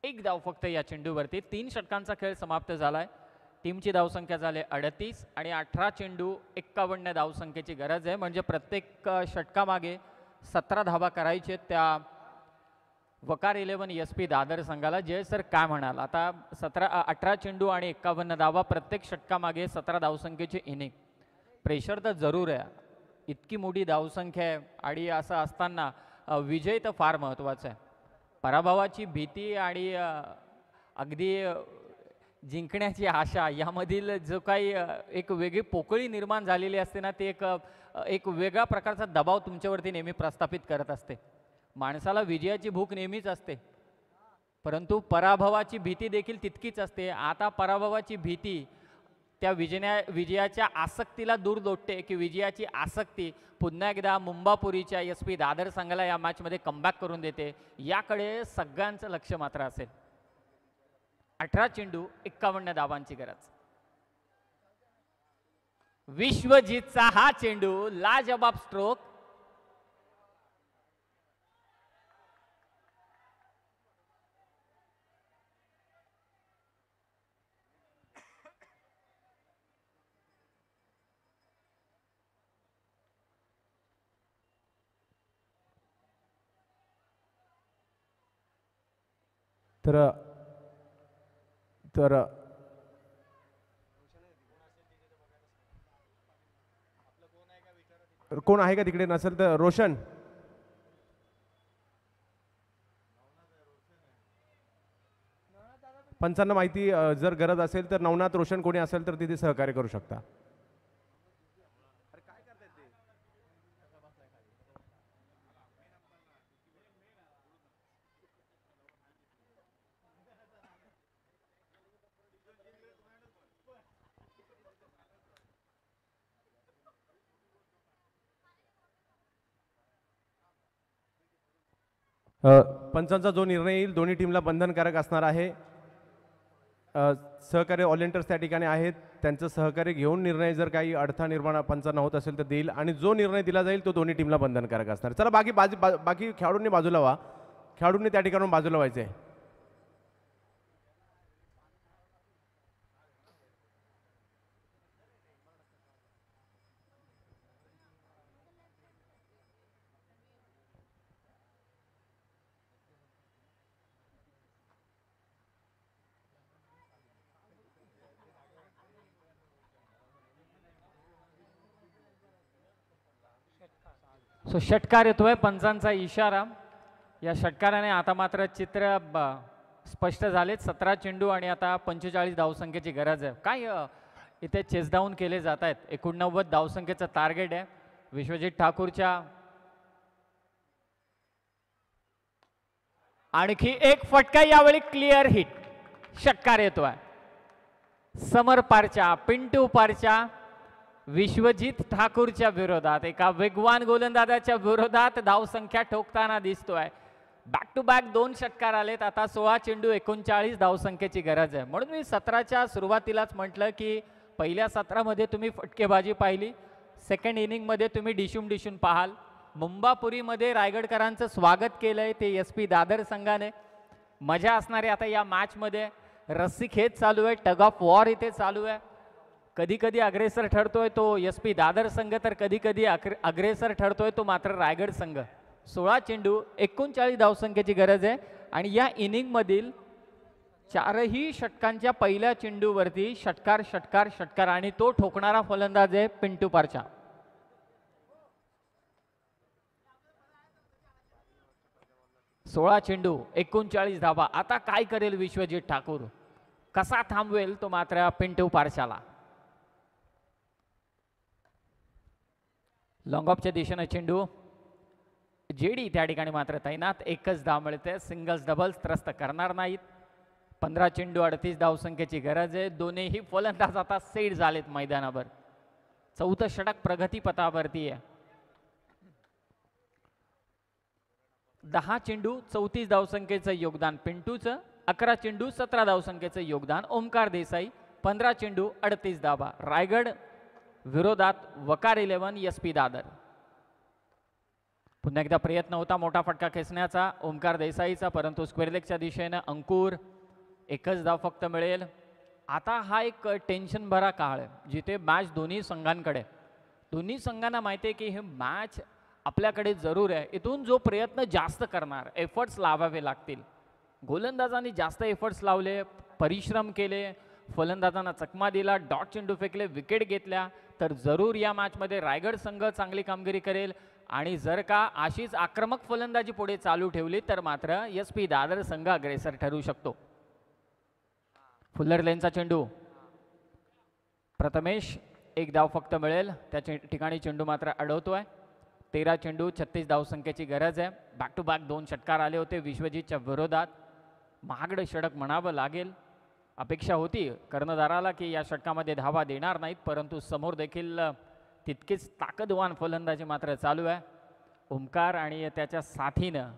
एक धाव फक्त या चेंडूवरती. 3 षटकांचा खेळ समाप्त झालाय. टीमची धावसंख्या झाली 38 आणि 18 चेंडू 51 धावसंख्येची गरज आहे. म्हणजे प्रत्येक षटकामागे 17 धावा करायचे त्या वकार 11 SP दादर संघाला. जय सर काय म्हणाल? आता 18 चेंडू आणि 51 धावा, प्रत्येक षटकामागे 17 धावसंख्येची इनिंग. प्रेशर तर जरूर आहे. इतकी मोठी धावसंख्या आहे आणि असं असताना विजय तर फार महत्त्वाचा आहे. पराभवाची भीती आणि अगदी जिंकण्याची आशा यामधील जो काही एक वेगळी पोकळी निर्माण झालेली असते ना, ते एक वेगळा प्रकारचा दबाव तुमच्यावरती नेहमी प्रस्थापित करत असते. माणसाला विजयाची भूक नेहमीच असते, परंतु पराभवाची भीती देखील तितकीच असते. आता पराभवाची भीती त्या विजयाच्या आसक्तीला दूर लोटते की विजयाची आसक्ती पुन्हा एकदा मुंबापुरीच्या SP दादर संघाला या मॅचमध्ये कमबॅक करून देते. याकडे सगळ्यांचं लक्ष मात्र असेल. 18 चेंडू 51 धावांची गरज. विश्वजितचा हा चेंडू लाजबाब स्ट्रोक. तर कोण आहे का तिकडे? नसेल तर रोशन. पंचांना माहिती जर गरज असेल तर नवनाथ, रोशन कोणी असेल तर तिथे सहकार्य करू शकता. पंचांचा जो निर्णय येईल दोन्ही टीमला बंधनकारक असणार आहे. सहकार्य ऑलिंटर्स त्या ठिकाणी आहेत, त्यांचं सहकार्य घेऊन निर्णय जर काही अडथळा निर्माण पंचांना होत असेल तर देईल आणि जो निर्णय दिला जाईल तो दोन्ही टीमला बंधनकारक असणार. चला बाकी खेळाडूंनी बाजूला व्हा. खेळाडूंनी त्या ठिकाणून बाजूला व्हायचे. षटकार येतोय, पंचांचा इशारा. या षटकाराने आता मात्र चित्र स्पष्ट झालेत. 17 चेंडू आणि आता 45 धावसंख्येची गरज आहे. काय इथे चेसडाऊन केले जात आहेत. 89 धावसंख्येचं टार्गेट आहे. विश्वजित ठाकूरच्या आणखी एक फटका, यावेळी क्लिअर हिट. षटकार येतोय समर पारच्या, पिंटू पारच्या विश्वजित ठाकूरच्या विरोधात. एका वेगवान गोलंदाजाच्या विरोधात धावसंख्या ठोकताना दिसतोय. बॅक टू बॅक 2 षटकार आलेत. आता 16 चेंडू 39 धावसंख्येची गरज आहे. म्हणून मी 17च्या सुरुवातीलाच म्हटलं की पहिल्या 17मध्ये तुम्ही फटकेबाजी पाहिली, सेकंड इनिंगमध्ये तुम्ही डिशून पाहाल. मुंबापुरीमध्ये रायगडकरांचं स्वागत केलंय ते SP दादर संघाने. मजा असणारे आता या मॅचमध्ये. रस्सीखेच चालू आहे, टग ऑफ वॉर इथे चालू आहे. कधी कधी अग्रेसर ठरतोय तो SP दादर संघ, तर कधी कधी अग्रेसर ठरतोय तो मात्र रायगड संघ. 16 चेंडू 39 धावसंख्येची गरज आहे आणि या इनिंगमधील चारही षटकांच्या पहिल्या चेंडूवरती षटकार षटकार षटकार आणि तो ठोकणारा फलंदाज आहे पिंटू पारचा. सोळा चेंडू 39 धावा. आता काय करेल विश्वजित ठाकूर, कसा थांबवेल तो मात्र पिंटू पारशाला. लॉंग ऑफच्या दिशेने चेंडू, जेडी त्या ठिकाणी मात्र तैनात. एकच धाव मिळते, सिंगल्स डबल्स त्रस्त करणार नाहीत. 15 चेंडू 38 धावसंख्येची गरज आहे. दोन्ही फलंदाज आता सेट झालेत मैदानावर. चौथं षटक प्रगतीपथावरती आहे. 10 चेंडू 34 धावसंख्येचं योगदान पिंटूचं, 11 चेंडू 17 धावसंख्येचं योगदान ओमकार देसाई, 15 चेंडू 38 धावा. रायगड विरोधात वकार 11 SP दादर. पुन्हा एकदा प्रयत्न होता मोठा फटका खेचण्याचा ओमकार देसाईचा, परंतु स्क्वेअर लेगच्या दिशेनं अंकुर. एकच धाव फक्त मिळेल. आता हा एक टेन्शन भरा काळ आहे जिथे मॅच दोन्ही संघांकडे, दोन्ही संघांना माहिती आहे की हे मॅच आपल्याकडे जरूर आहे. इथून जो प्रयत्न जास्त करणार, एफर्ट्स लावावे लागतील. गोलंदाजांनी जास्त एफर्ट्स लावले, परिश्रम केले, फलंदाजांना चकमा दिला, डॉट चेंडू फेकले, विकेट घेतल्या, तर जरूर या मॅचमध्ये रायगड संघ चांगली कामगिरी करेल. आणि जर का अशीच आक्रमक फलंदाजी पुढे चालू ठेवली तर मात्र SP दादर संघ अग्रेसर ठरू शकतो. फुल्लर लेनचा चेंडू, प्रथमेश एक धाव फक्त मिळेल, त्या ठिकाणी चेंडू मात्र अडवतोय. 13 चेंडू 36 धावसंख्येची गरज आहे. बॅक टू बॅक 2 षटकार आले होते विश्वजितच्या विरोधात. महागडं षटक म्हणावं लागेल. अपेक्षा होती कर्णधाराला की या षटकामध्ये धावा देणार नाहीत, परंतु समोर देखील तितकीच ताकदवान फलंदाजी मात्र चालू आहे. ओमकार आणि त्याच्या साथीनं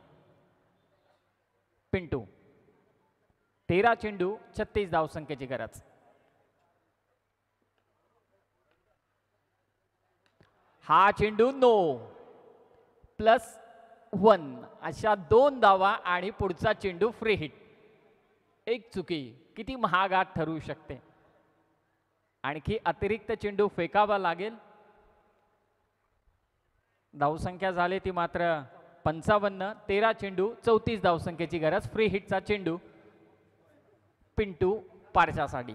पिंटू. 13 चेंडू 36 धावसंख्येची गरज. हा चेंडू नो, +1 अशा 2 धावा आणि पुढचा चेंडू फ्री हिट. एक चुकी किती महागात ठरू शकते. आणखी अतिरिक्त चेंडू फेकावा लागेल. धावसंख्या झाली ती मात्र 55. 13 चेंडू 34 धावसंख्येची गरज. फ्री हिटचा चेंडू पिंटू पारच्यासाठी.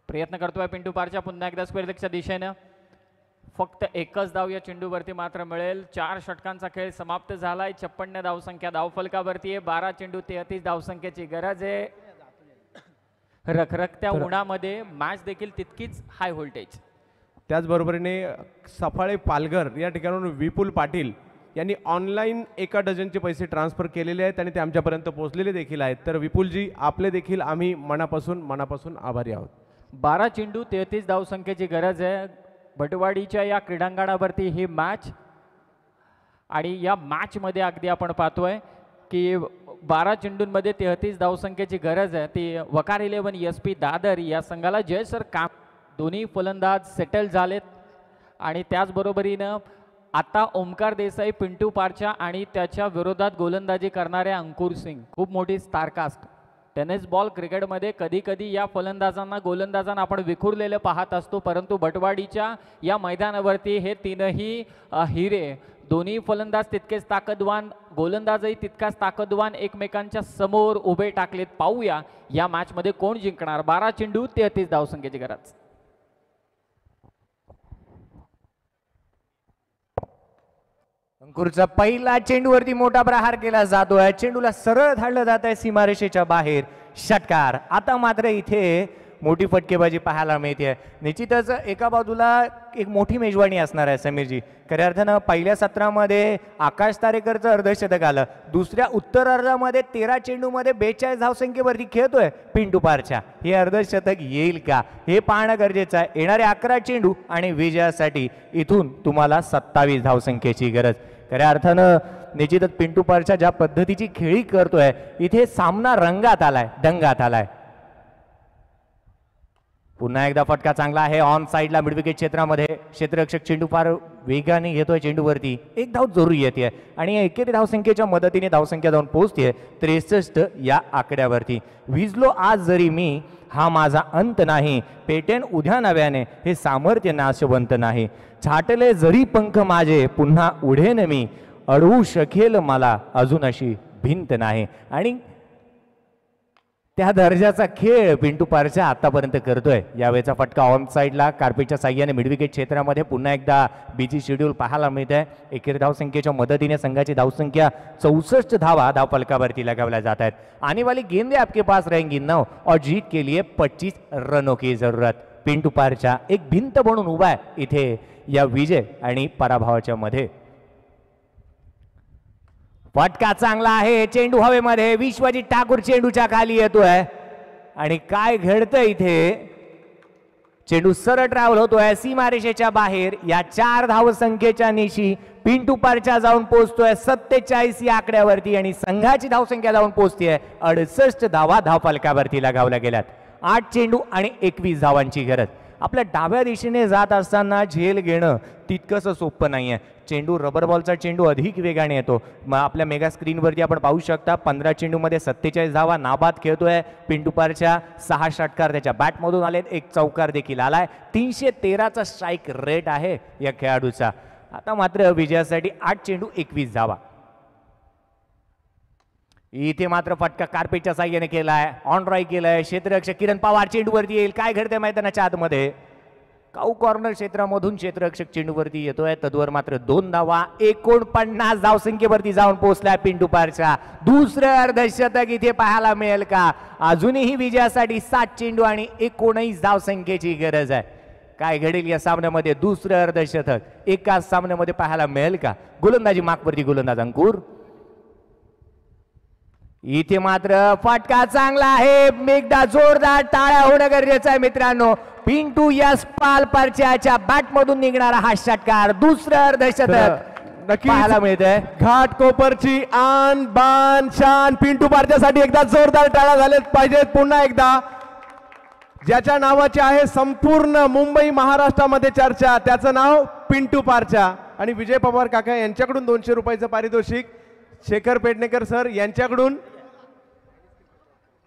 प्रयत्न करतोय पिंटू पारच्या पुन्हा एकदा स्क्वेअर लेगच्या दिशेनं. फक्त एकच धाव या चेंडूवरती मात्र मिळेल. 4 षटकांचा खेळ समाप्त झालाय. 56 धावसंख्या धावफलकावरती आहे. 12 चेंडू 33 धावसंख्येची गरज आहे. रखरखत्या उन्हामध्ये मॅच देखील तितकीच हाय व्होल्टेज. त्याचबरोबरीने सफाळे पालघर या ठिकाणाहून विपुल पाटील यांनी ऑनलाईन 1 डझनचे पैसे ट्रान्सफर केलेले आहेत आणि ते आमच्यापर्यंत पोहोचलेले देखील आहेत. तर विपुलजी आपले देखील आम्ही मनापासून आभारी आहोत. 12 चेंडू 33 धावसंख्येची गरज आहे. भटवाडीच्या या क्रीडांगणावरती ही मॅच, आणि या मॅचमध्ये अगदी आपण पाहतोय की 12 चेंडूंमध्ये 33 धावसंख्येची गरज आहे. ती वकार 11 SP दादर या संघाला जय सर काम. दोन्ही फलंदाज सेटल झालेत आणि त्याचबरोबरीनं आता ओमकार देसाई, पिंटू पारचा आणि त्याच्या विरोधात गोलंदाजी करणारे अंकुर सिंग. खूप मोठी स्टारकास्ट. टेनिस बॉल क्रिकेटमध्ये कधी कधी या फलंदाजांना गोलंदाजांना आपण विखुरलेलं पाहत असतो, परंतु भटवाडीच्या या मैदानावरती हे तीनही हिरे, दोन्ही फलंदाज तितकेच ताकदवान, गोलंदाजही तितकाच ताकदवान एकमेकांच्या समोर उभे टाकलेत. पाहूया या मॅचमध्ये कोण जिंकणार. 12 चेंडू 33 धावसंख्येची गरज. अंकुरचा पहिला चेंडूवरती मोठा प्रहार केला जातोय. चेंडूला सरळ धाडलं जात आहे सीमारेषेच्या बाहेर. षटकार. आता मात्र इथे मोठी फटकेबाजी पाहायला मिळते. निश्चितच एका बाजूला एक मोठी मेजवानी असणार आहे समीरजी. खऱ्या अर्थानं पहिल्या सत्रामध्ये आकाश तारेकरचं अर्धशतक आलं. दुसऱ्या उत्तरार्धामध्ये 13 चेंडूमध्ये 42 धावसंख्येवरती खेळतोय पिंटू पारचा. हे अर्धशतक येईल का हे पाहणं गरजेचं आहे. येणारे 11 चेंडू आणि विजयासाठी इथून तुम्हाला 27 धावसंख्येची गरज. खऱ्या अर्थानं निश्चितच पिंटू पारचा ज्या पद्धतीची खेळी करतोय इथे सामना रंगात आलाय, दंगात आलाय. पुन्हा एकदा फटका चांगला आहे ऑन साइडला मिडविकेट क्षेत्रामध्ये. क्षेत्ररक्षक चेंडू फार वेगाने घेतोय चेंडूवरती. एक धाव जरूर येते आणि एकेरी धावसंख्येच्या मदतीने धावसंख्या जाऊन पोहोचते 63 या आकड्यावरती. विजलो आज जरी मी, हा माझा अंत नाही. पेटेन उद्या नव्याने, हे सामर्थ्य नाशवंत नाही. छाटले जरी पंख माझे, पुन्हा उडेन मी. अडवू शकेल मला अजून अशी भिंत नाही. आणि त्या दर्जाचा खेळ पिंटू पारचा आतापर्यंत करतोय. यावेळेचा फटका ऑन साईडला कार्पेटच्या साह्याने मिडविकेट क्षेत्रामध्ये पुन्हा एकदा बिझी शेड्यूल पाहायला मिळत आहे. एकेरी धावसंख्येच्या मदतीने संघाची धावसंख्या 64 धावा धावफलकावरती लगावल्या जात आहेत. आने वाली गेंदे आपके पास रहेंगी 9 और जीत के लिए 25 रनों की जरूरत. पिंटू पारचा एक भिंत बनून उभा आहे इथे या विजय आणि पराभवाच्या मध्ये. फटका चांगला आहे, चेंडू हवेमध्ये, विश्वजित ठाकूर चेंडूच्या खाली येतोय आणि काय घडतंय इथे, चेंडू सरळ ट्रॅव्हल होतोय सीमारेषेच्या बाहेर. या 4 धावसंख्येच्या निशी पिंटू पारचा जाऊन पोहोचतोय 47 या आकड्यावरती आणि संघाची धावसंख्या जाऊन पोहोचते 68 धावा धावफलकावरती लगावल्या गेल्यात. 8 चेंडू आणि 21 धावांची गरज. आपल्या डाव्या दिशेने जात असताना झेल घेणं तितकंसं सोपं नाहीये. चेंडू रबर बॉलचा चेंडू अधिक वेगाने येतो. मग आपल्या मेगा स्क्रीनवरती आपण पाहू शकता 15 चेंडूमध्ये 47 धावा नाबाद खेळतोय पिंटू पारचा. 6 षटकार त्याच्या बॅटमधून आलेत, 1 चौकार देखील आलाय. 313चा स्ट्राईक रेट आहे या खेळाडूचा. आता मात्र विजयासाठी 8 चेंडू 21 धावा. इथे मात्र फटका कार्पेटच्या साह्याने केलाय, ऑन ड्राईव्ह केलाय. क्षेत्ररक्षक किरण पवार चेंडूवरती येईल. काय घडतंय मैदानाच्या आतमध्ये, काऊ कॉर्नर क्षेत्रामधून क्षेत्ररक्षक चेंडूवरती येतोय. तद्वर मात्र 2 धावा 49 धावसंख्येवरती जाऊन पोहोचलाय पिंटू पारचा. दुसरं अर्धशतक इथे पाहायला मिळेल का. अजूनही विजयासाठी 7 चेंडू आणि 19 धावसंख्येची गरज आहे. काय घडेल या सामन्यामध्ये, दुसरं अर्धशतक एकाच सामन्यामध्ये पाहायला मिळेल का. गोलंदाजी मागवरती गोलंदाज अंकुर. इथे मात्र फटका चांगला आहे, एकदा जोरदार टाळ्या होणं गरजेचं आहे मित्रांनो. पिंटू यशपाल पारच्याच्या बॅटमधून निघणारा हा षटकार, दुसरं अर्धशतक पाहायला मिळतंय. घाटकोपरची आन बान शान पिंटू पारच्यासाठी एकदा जोरदार टाळ्या झाल्याच पाहिजेत. पुन्हा एकदा ज्याच्या नावाची आहे संपूर्ण मुंबई महाराष्ट्रामध्ये चर्चा, त्याचं नाव पिंटू पारचा. आणि विजय पवार काका यांच्याकडून 200 रुपयाचं पारितोषिक, शेखर पेडणेकर सर यांच्याकडून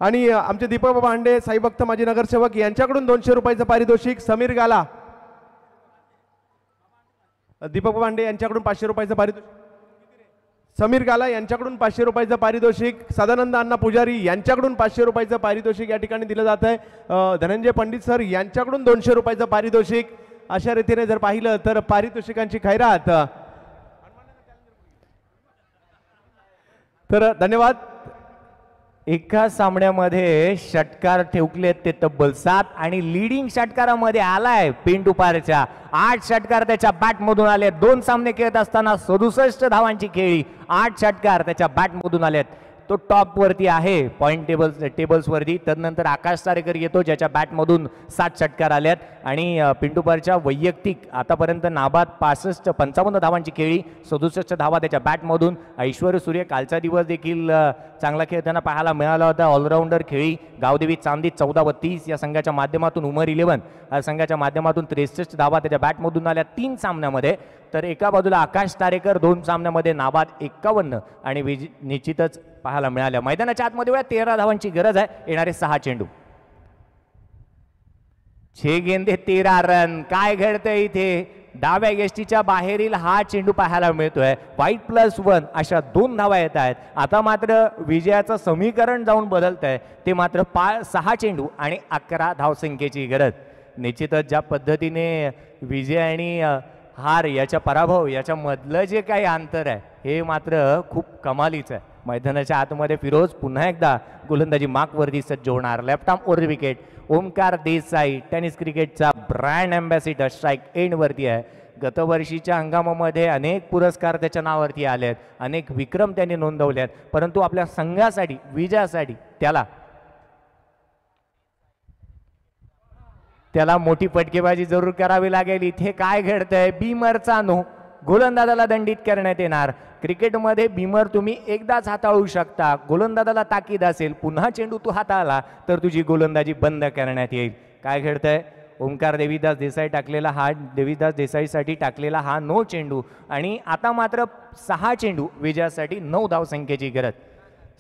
आणि आमचे दीपक भांडे साईभक्त माजी नगरसेवक यांच्याकडून 200 रुपयाचं पारितोषिक. समीर गाला, दीपक भांडे यांच्याकडून 500 रुपयाचं पारितोषिक. समीर गाला यांच्याकडून 500 रुपयाचं पारितोषिक. सदानंद अण्णा पुजारी यांच्याकडून 500 रुपयाचं पारितोषिक या ठिकाणी दिलं जात आहे. धनंजय पंडित सर यांच्याकडून 200 रुपयाचं पारितोषिक. अशा रीतीने जर पाहिलं तर पारितोषिकांची खैरात. तर धन्यवाद. एका सामन्यामध्ये षटकार ठेवलेत ते तब्बल 7 आणि लीडिंग षटकारामध्ये आलाय पिंटू पारचा. 8 षटकार त्याच्या बॅटमधून आले. 2 सामने खेळत असताना 67 धावांची खेळी. 8 षटकार त्याच्या बॅटमधून आलेत. तो टॉप वरती आहे पॉइंट टेबल्स वरती. तदनंतर आकाश तारेकर येतो ज्याच्या बॅटमधून 7 षटकार आल्यात आणि पिंटू पारच्या वैयक्तिक आतापर्यंत नाबाद 55 धावांची खेळी, 67 धावा त्याच्या बॅटमधून. ऐश्वर्य सूर्य कालचा दिवस देखील चांगला खेळताना पाहायला मिळाला होता. ऑलराऊंडर खेळी. गावदेवी चांदी 14-32 या संघाच्या माध्यमातून. उमर 11 या संघाच्या माध्यमातून 63 धावा त्याच्या बॅटमधून आल्या 3 सामन्यामध्ये. तर एका बाजूला आकाश तारेकर 2 सामन्यामध्ये नाबाद 51 आणि निश्चितच पाहायला मिळाल्या. मैदानाच्या आतमध्ये 13 धावांची गरज आहे. येणारे 6 चेंडू, 6 गेंदे 13 रन. काय घडतंय इथे, डाव्या यष्टीच्या बाहेरील हा चेंडू पाहायला मिळतोय. वाईट +1 अशा 2 धावा येत आहेत. आता मात्र विजयाचं समीकरण जाऊन बदलत आहे. ते मात्र 6 चेंडू आणि 11 धावसंख्येची गरज. निश्चितच ज्या पद्धतीने विजय आणि हार याच्या पराभव याच्या मधलं जे काही अंतर आहे हे मात्र खूप कमालीचं आहे. मैदानाच्या आतमध्ये फिरोज पुन्हा एकदा गोलंदाजी मार्कवरती सज्ज होणार. Left arm over wicket. Omkar Desai tennis क्रिकेटचा ब्रँड अँबॅसिडर स्ट्राईक एंडवरती आहे. गतवर्षीच्या हंगामामध्ये अनेक पुरस्कार त्याच्या नावावरती आले आहेत, अनेक विक्रम त्यांनी नोंदवले आहेत. परंतु आपल्या संघासाठी विजयासाठी त्याला मोठी फटकेबाजी जरूर करावी लागेल. इथे काय घडतंय, बीमरचा नो गोलंदाजाला दंडित करण्यात येणार. क्रिकेटमध्ये बीमर तुम्ही एकदाच हाताळू शकता. गोलंदाजाला ताकीद असेल, पुन्हा चेंडू तू हाताळला तर तुझी गोलंदाजी बंद करण्यात येईल. काय घडतंय, ओंकार देवीदास देसाईसाठी टाकलेला हा नो चेंडू आणि आता मात्र 6 चेंडू विजयासाठी 9 धावसंख्येची गरज.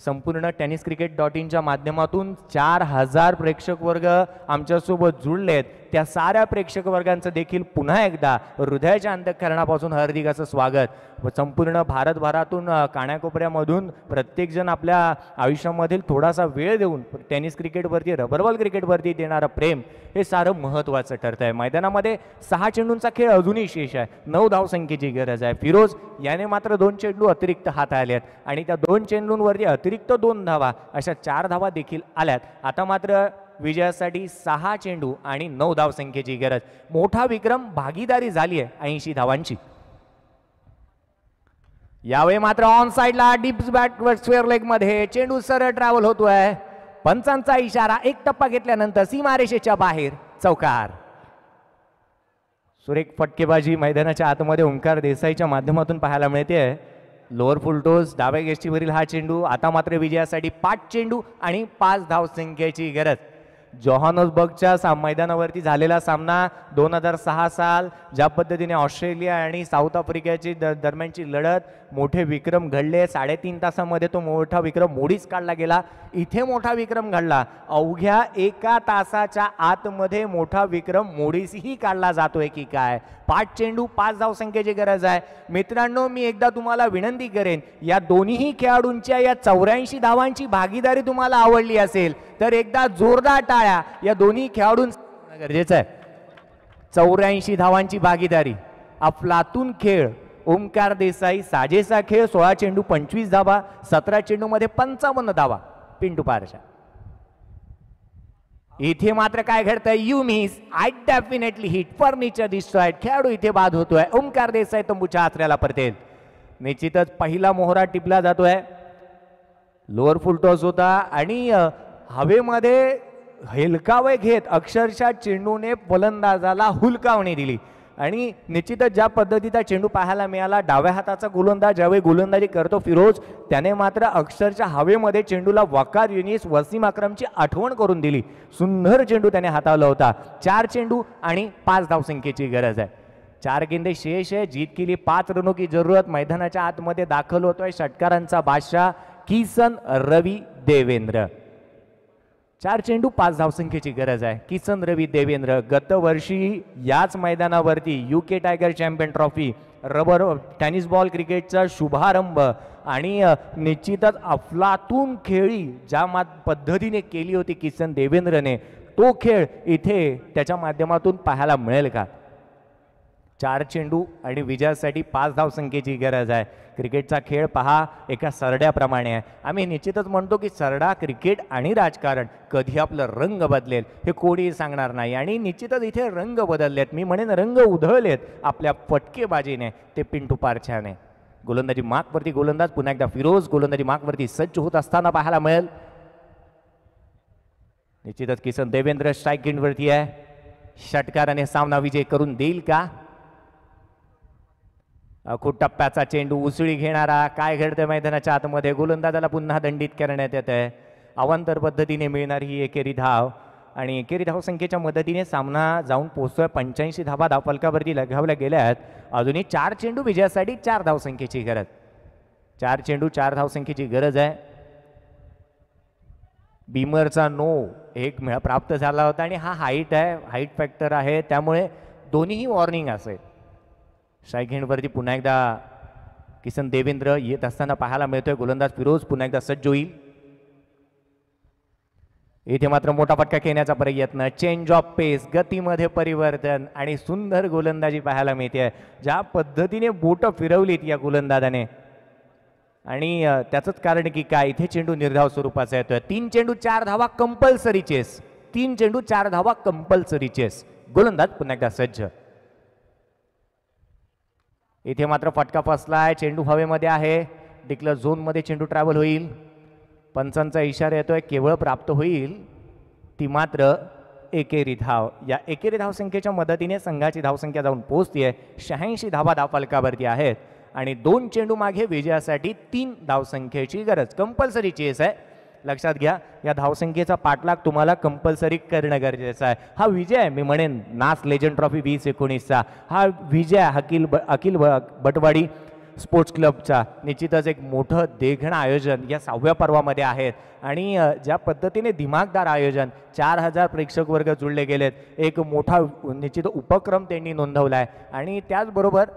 संपूर्ण tenniscricket.in च्या माध्यमातून 4000 प्रेक्षक वर्ग आमच्यासोबत जुळलेत. त्या साऱ्या प्रेक्षक वर्गांचं देखील पुन्हा एकदा हृदयाच्या अंतःकरणापासून हार्दिक असं स्वागत. संपूर्ण भारतभरातून कानाकोपऱ्यामधून प्रत्येकजण आपल्या आयुष्यामधील थोडासा वेळ देऊन टेनिस क्रिकेटवरती रबर बॉल क्रिकेटवरती देणारं प्रेम हे सारं महत्त्वाचं ठरतं आहे. मैदानामध्ये 6 चेंडूंचा खेळ अजूनही शेष आहे. 9 धावसंख्येची गरज आहे. फिरोज याने मात्र 2 चेंडू अतिरिक्त हाताळले आहेत आणि त्या 2 चेंडूंवरती अतिरिक्त 2 धावा अशा 4 धावा देखील आल्यात. आता मात्र विजयासाठी 6 चेंडू आणि 9 धावसंख्येची गरज. मोठा विक्रम भागीदारी झाली आहे 80 धावांची. यावेळी मात्र ऑन साइडला डीप बॅकवर्ड स्क्वेअर लेग मध्ये चेंडू सरळ ट्रॅव्हल होतोय. पंचांचा इशारा. एक टप्पा घेतल्यानंतर सीमारेषेच्या बाहेर चौकार. सुरेख फटकेबाजी मैदानाच्या आतमध्ये ओंकार देसाईच्या माध्यमातून पाहायला मिळते. लोअर फुलटोस डाव्या गेस्टीवरील हा चेंडू. आता मात्र विजयासाठी 5 चेंडू आणि 5 धावसंख्येची गरज. जोहान्सबर्गच्या मैदानावरती झालेला सामना 2006 साल ज्या पद्धतीने ऑस्ट्रेलिया आणि साऊथ आफ्रिकेची दरम्यानची लढत मोठे विक्रम घडले. 3.5 तासामध्ये तो मोठा विक्रम मोडीच काढला गेला. इथे मोठा विक्रम घडला. अवघ्या 1 तासाच्या आतमध्ये मोठा विक्रम मोडीसही काढला जातोय की काय. 5 चेंडू 5 धावसंख्येची गरज आहे. मित्रांनो, मी एकदा तुम्हाला विनंती करेन, या दोन्ही खेळाडूंच्या या 84 धावांची भागीदारी तुम्हाला आवडली असेल तर एकदा जोरदार टाळ्या या दोन्ही खेळाडूंना गरजेचं आहे. 84 धावांची भागीदारी. अफलातून खेळ. ओंकार देसाई साजेसा खेळ. 16 चेंडू 25 धावा. 17 चेंडूमध्ये 55 धावा. पिंटू पारशा. इथे मात्र काय घडतंय. You miss I definitely hit. Furniture destroyed. खेळाडू इथे बाद होतोय. ओंकार देसाई तंबूच्या आचऱ्याला परतेल. निश्चितच पहिला मोहरा टिपला जातोय. लोअर फुल टॉस होता आणि हवेमध्ये हेलकावे घेत अक्षरशः चेंडूने फलंदाजाला हुलकावणी दिली आणि निश्चितच ज्या पद्धतीचा चेंडू पाहायला मिळाला. डाव्या हाताचा गोलंदाज ज्यावेळी गोलंदाजी करतो फिरोज, त्याने मात्र अक्षरशः हवेमध्ये चेंडूला वकार युनिस वसीम अक्रमची आठवण करून दिली. सुंदर चेंडू त्याने हाताळला होता. 4 चेंडू आणि 5 धावसंख्येची गरज आहे. 4 गेंदे शेष आहे. जीत केली 5 रनों की जरूरत. मैदानाच्या आतमध्ये दाखल होतोय षटकारांचा बादशाह किसन रवी देवेंद्र. 4 चेंडू 5 धावसंख्येची गरज आहे. किसन रवी देवेंद्र गतवर्षी याच मैदानावरती UK tiger champion trophy rubber tennis ball क्रिकेटचा शुभारंभ आणि निश्चितच अफलातून खेळी ज्या पद्धतीने केली होती किसन देवेंद्रने, तो खेळ इथे त्याच्या माध्यमातून पाहायला मिळेल का. 4 चेंडू आणि विजयासाठी 5 धावसंख्येची गरज आहे. क्रिकेटचा खेळ पहा एका सरड्याप्रमाणे आहे. आम्ही निश्चितच म्हणतो की सरडा क्रिकेट आणि राजकारण कधी आपलं रंग बदलेल हे कोणी सांगणार नाही आणि निश्चितच इथे रंग बदललेत. मी म्हणेन रंग उधळलेत आपल्या फटकेबाजीने. ते पिंटू पारछाने. गोलंदाजी मार्कवरती गोलंदाज पुन्हा एकदा फिरोज गोलंदाजी मार्कवरती सज्ज होत असताना पाहायला मिळेल. निश्चितच किसन देवेंद्र स्ट्राईक गेंडवरती आहे. षटकाराने सामना विजय करून देईल का. खूप टप्प्याचा चेंडू उसळी घेणारा. काय घडतं मैदानाच्या आतमध्ये. गोलंदाजाला पुन्हा दंडित करण्यात येत आहे. अवांतर पद्धतीने मिळणारी ही एकेरी धाव आणि एकेरी धावसंख्येच्या मदतीने सामना जाऊन पोहोचतोय 85 धावा धावफलकावरती लगावल्या गेल्या आहेत. अजूनही 4 चेंडू विजयासाठी 4 धावसंख्येची गरज. 4 चेंडू 4 धावसंख्येची गरज आहे. बीमरचा नो 1 प्राप्त झाला होता आणि हा हाईट आहे, हाईट फॅक्टर आहे, त्यामुळे दोन्हीही वॉर्निंग असेल. स्ट्राईक पुन्हा एकदा किसन देवेंद्र येत असताना पाहायला मिळतोय. गोलंदाज फिरोज पुन्हा एकदा सज्ज होईल. इथे मात्र मोठा फटका खेळण्याचा प्रयत्न. चेंज ऑफ पेस, गतीमध्ये परिवर्तन आणि सुंदर गोलंदाजी पाहायला मिळते. ज्या पद्धतीने बोट फिरवलीत या गोलंदाजाने आणि त्याचंच कारण की काय इथे चेंडू निर्धाव स्वरूपाचा येतोय. 3 चेंडू 4 धावा कंपल्सरी चेस. 3 चेंडू 4 धावा कंपल्सरी चेस. गोलंदाज पुन्हा एकदा सज्ज. इथे मात्र फटका फसलाय. चेंडू हवेमध्ये आहे. डिक्लर झोनमध्ये चेंडू ट्रॅव्हल होईल. पंचांचा इशारा येतोय. केवळ प्राप्त होईल ती मात्र एकेरी धाव. या एकेरी धावसंख्येच्या मदतीने संघाची धावसंख्या जाऊन पोहोचतीये 86 धावा धावफलकावरती आहेत आणि 2 चेंडू मागे विजयासाठी 3 धावसंख्येची गरज. कंपल्सरी चेस आहे. लक्षात घ्या, या धावसंख्येचा पाठलाग तुम्हाला कंपल्सरी करणं गरजेचं आहे. हा विजय आहे, मी म्हणेन नास लेजंड ट्रॉफी 2019चा हा विजय. अखिल बटवाडी स्पोर्ट्स क्लबचा निश्चितच एक मोठं देखणं आयोजन या 6व्या पर्वामध्ये आहेत आणि ज्या पद्धतीने दिमागदार आयोजन 4000 प्रेक्षक वर्ग जुळले गेलेत, एक मोठा निश्चित उपक्रम त्यांनी नोंदवला आहे आणि त्याचबरोबर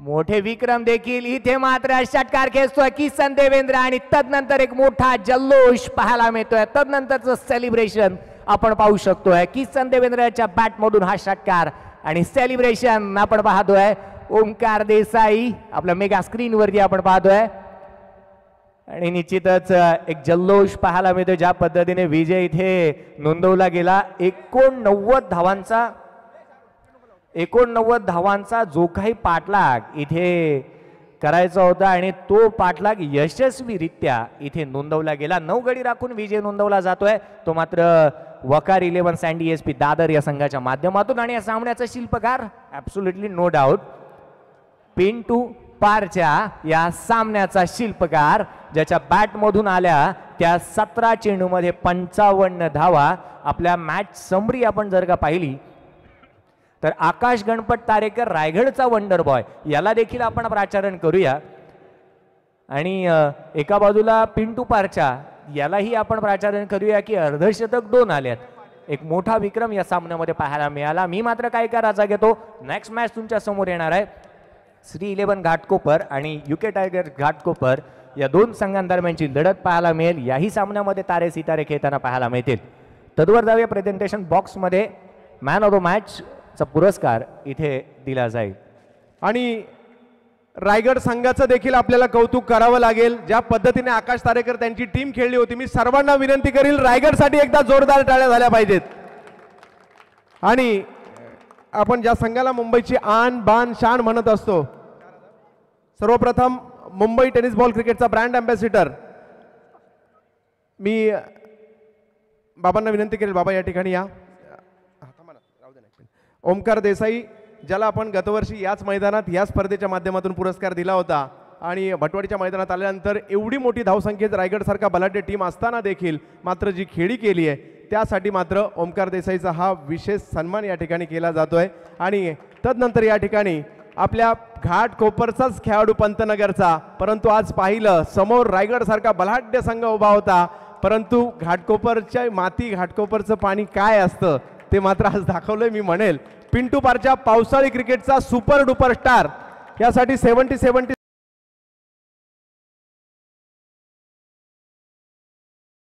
मोठे विक्रम देखील इथे मात्र षटकार खेचतोय किसन देवेंद्र आणि तदनंतर एक मोठा जल्लोष पाहायला मिळतोय. तदनंतरचं सेलिब्रेशन आपण पाहू शकतोय. किसन देवेंद्रच्या बॅट मधून हा षटकार आणि सेलिब्रेशन आपण पाहतोय. ओमकार देसाई आपल्या मेगा स्क्रीन वरती आपण पाहतोय आणि निश्चितच एक जल्लोष पाहायला मिळतोय. ज्या पद्धतीने विजय इथे नोंदवला गेला 89 धावांचा जो काही पाठलाग इथे करायचा होता आणि तो पाठलाग यशस्वीरित्या इथे नोंदवला गेला. 9 गडी राखून विजय नोंदवला जातोय, तो मात्र वकार 11 सँडी एस पी दादर या संघाच्या माध्यमातून. आणि या सामन्याचा शिल्पकार ॲब्सोल्युटली नो डाऊट पिंटू पारच्या या सामन्याचा शिल्पकार, ज्याच्या बॅट मधून आल्या त्या 17 चेंडूमध्ये 55 धावा. आपल्या मॅच समरी आपण जर का पाहिली तर आकाश गणपत तारेकर रायगडचा वंडर बॉय याला देखील आपण प्राचारण करूया आणि एका बाजूला पिंटू पारच्या यालाही आपण प्राचारण करूया की अर्धशतक 2 आल्यात. एक मोठा विक्रम या सामन्यामध्ये पाहायला मिळाला. मी मात्र काय करायचा घेतो, नेक्स्ट मॅच तुमच्या समोर येणार आहे श्री 11 घाटकोपर आणि युके टायगर घाटकोपर या 2 संघांदरम्यानची लढत पाहायला मिळेल. याही सामन्यामध्ये तारे सितारे खेळताना पाहायला मिळतील. तद्वर जाऊया प्रेझेंटेशन बॉक्समध्ये. मॅन ऑफ द मॅच चा पुरस्कार इथे दिला जाईल आणि रायगड संघाचं देखील आपल्याला कौतुक करावं लागेल. ज्या पद्धतीने आकाश तारेकर त्यांची टीम खेळली होती, मी सर्वांना विनंती करील रायगडसाठी एकदा जोरदार टाळ्या झाल्या पाहिजेत. आणि आपण ज्या संघाला मुंबईची आन बान शान म्हणत असतो, सर्वप्रथम मुंबई टेनिस बॉल क्रिकेटचा ब्रँड अँबॅसिडर मी बाबांना विनंती करेल, बाबा या ठिकाणी या. ओमकार देसाई, ज्याला आपण गतवर्षी याच मैदानात या स्पर्धेच्या माध्यमातून पुरस्कार दिला होता आणि भटवाडीच्या मैदानात आल्यानंतर एवढी मोठी धावसंख्येत रायगडसारखा बलाढ्य टीम असताना देखील मात्र जी खेळी केली आहे त्यासाठी मात्र ओमकार देसाईचा हा विशेष सन्मान या ठिकाणी केला जातोय. आणि तदनंतर या ठिकाणी आपल्या घाटकोपरचाच खेळाडू पंतनगरचा, परंतु आज पाहिलं समोर रायगडसारखा बलाढ्य संघ उभा होता, परंतु घाटकोपरच्या माती घाटकोपरचं पाणी काय असतं ते मात्र आज दाखवलंय. मी म्हणेल पिंटू पारच्या पावसाळी क्रिकेटचा सुपर डुपर स्टार यासाठी 70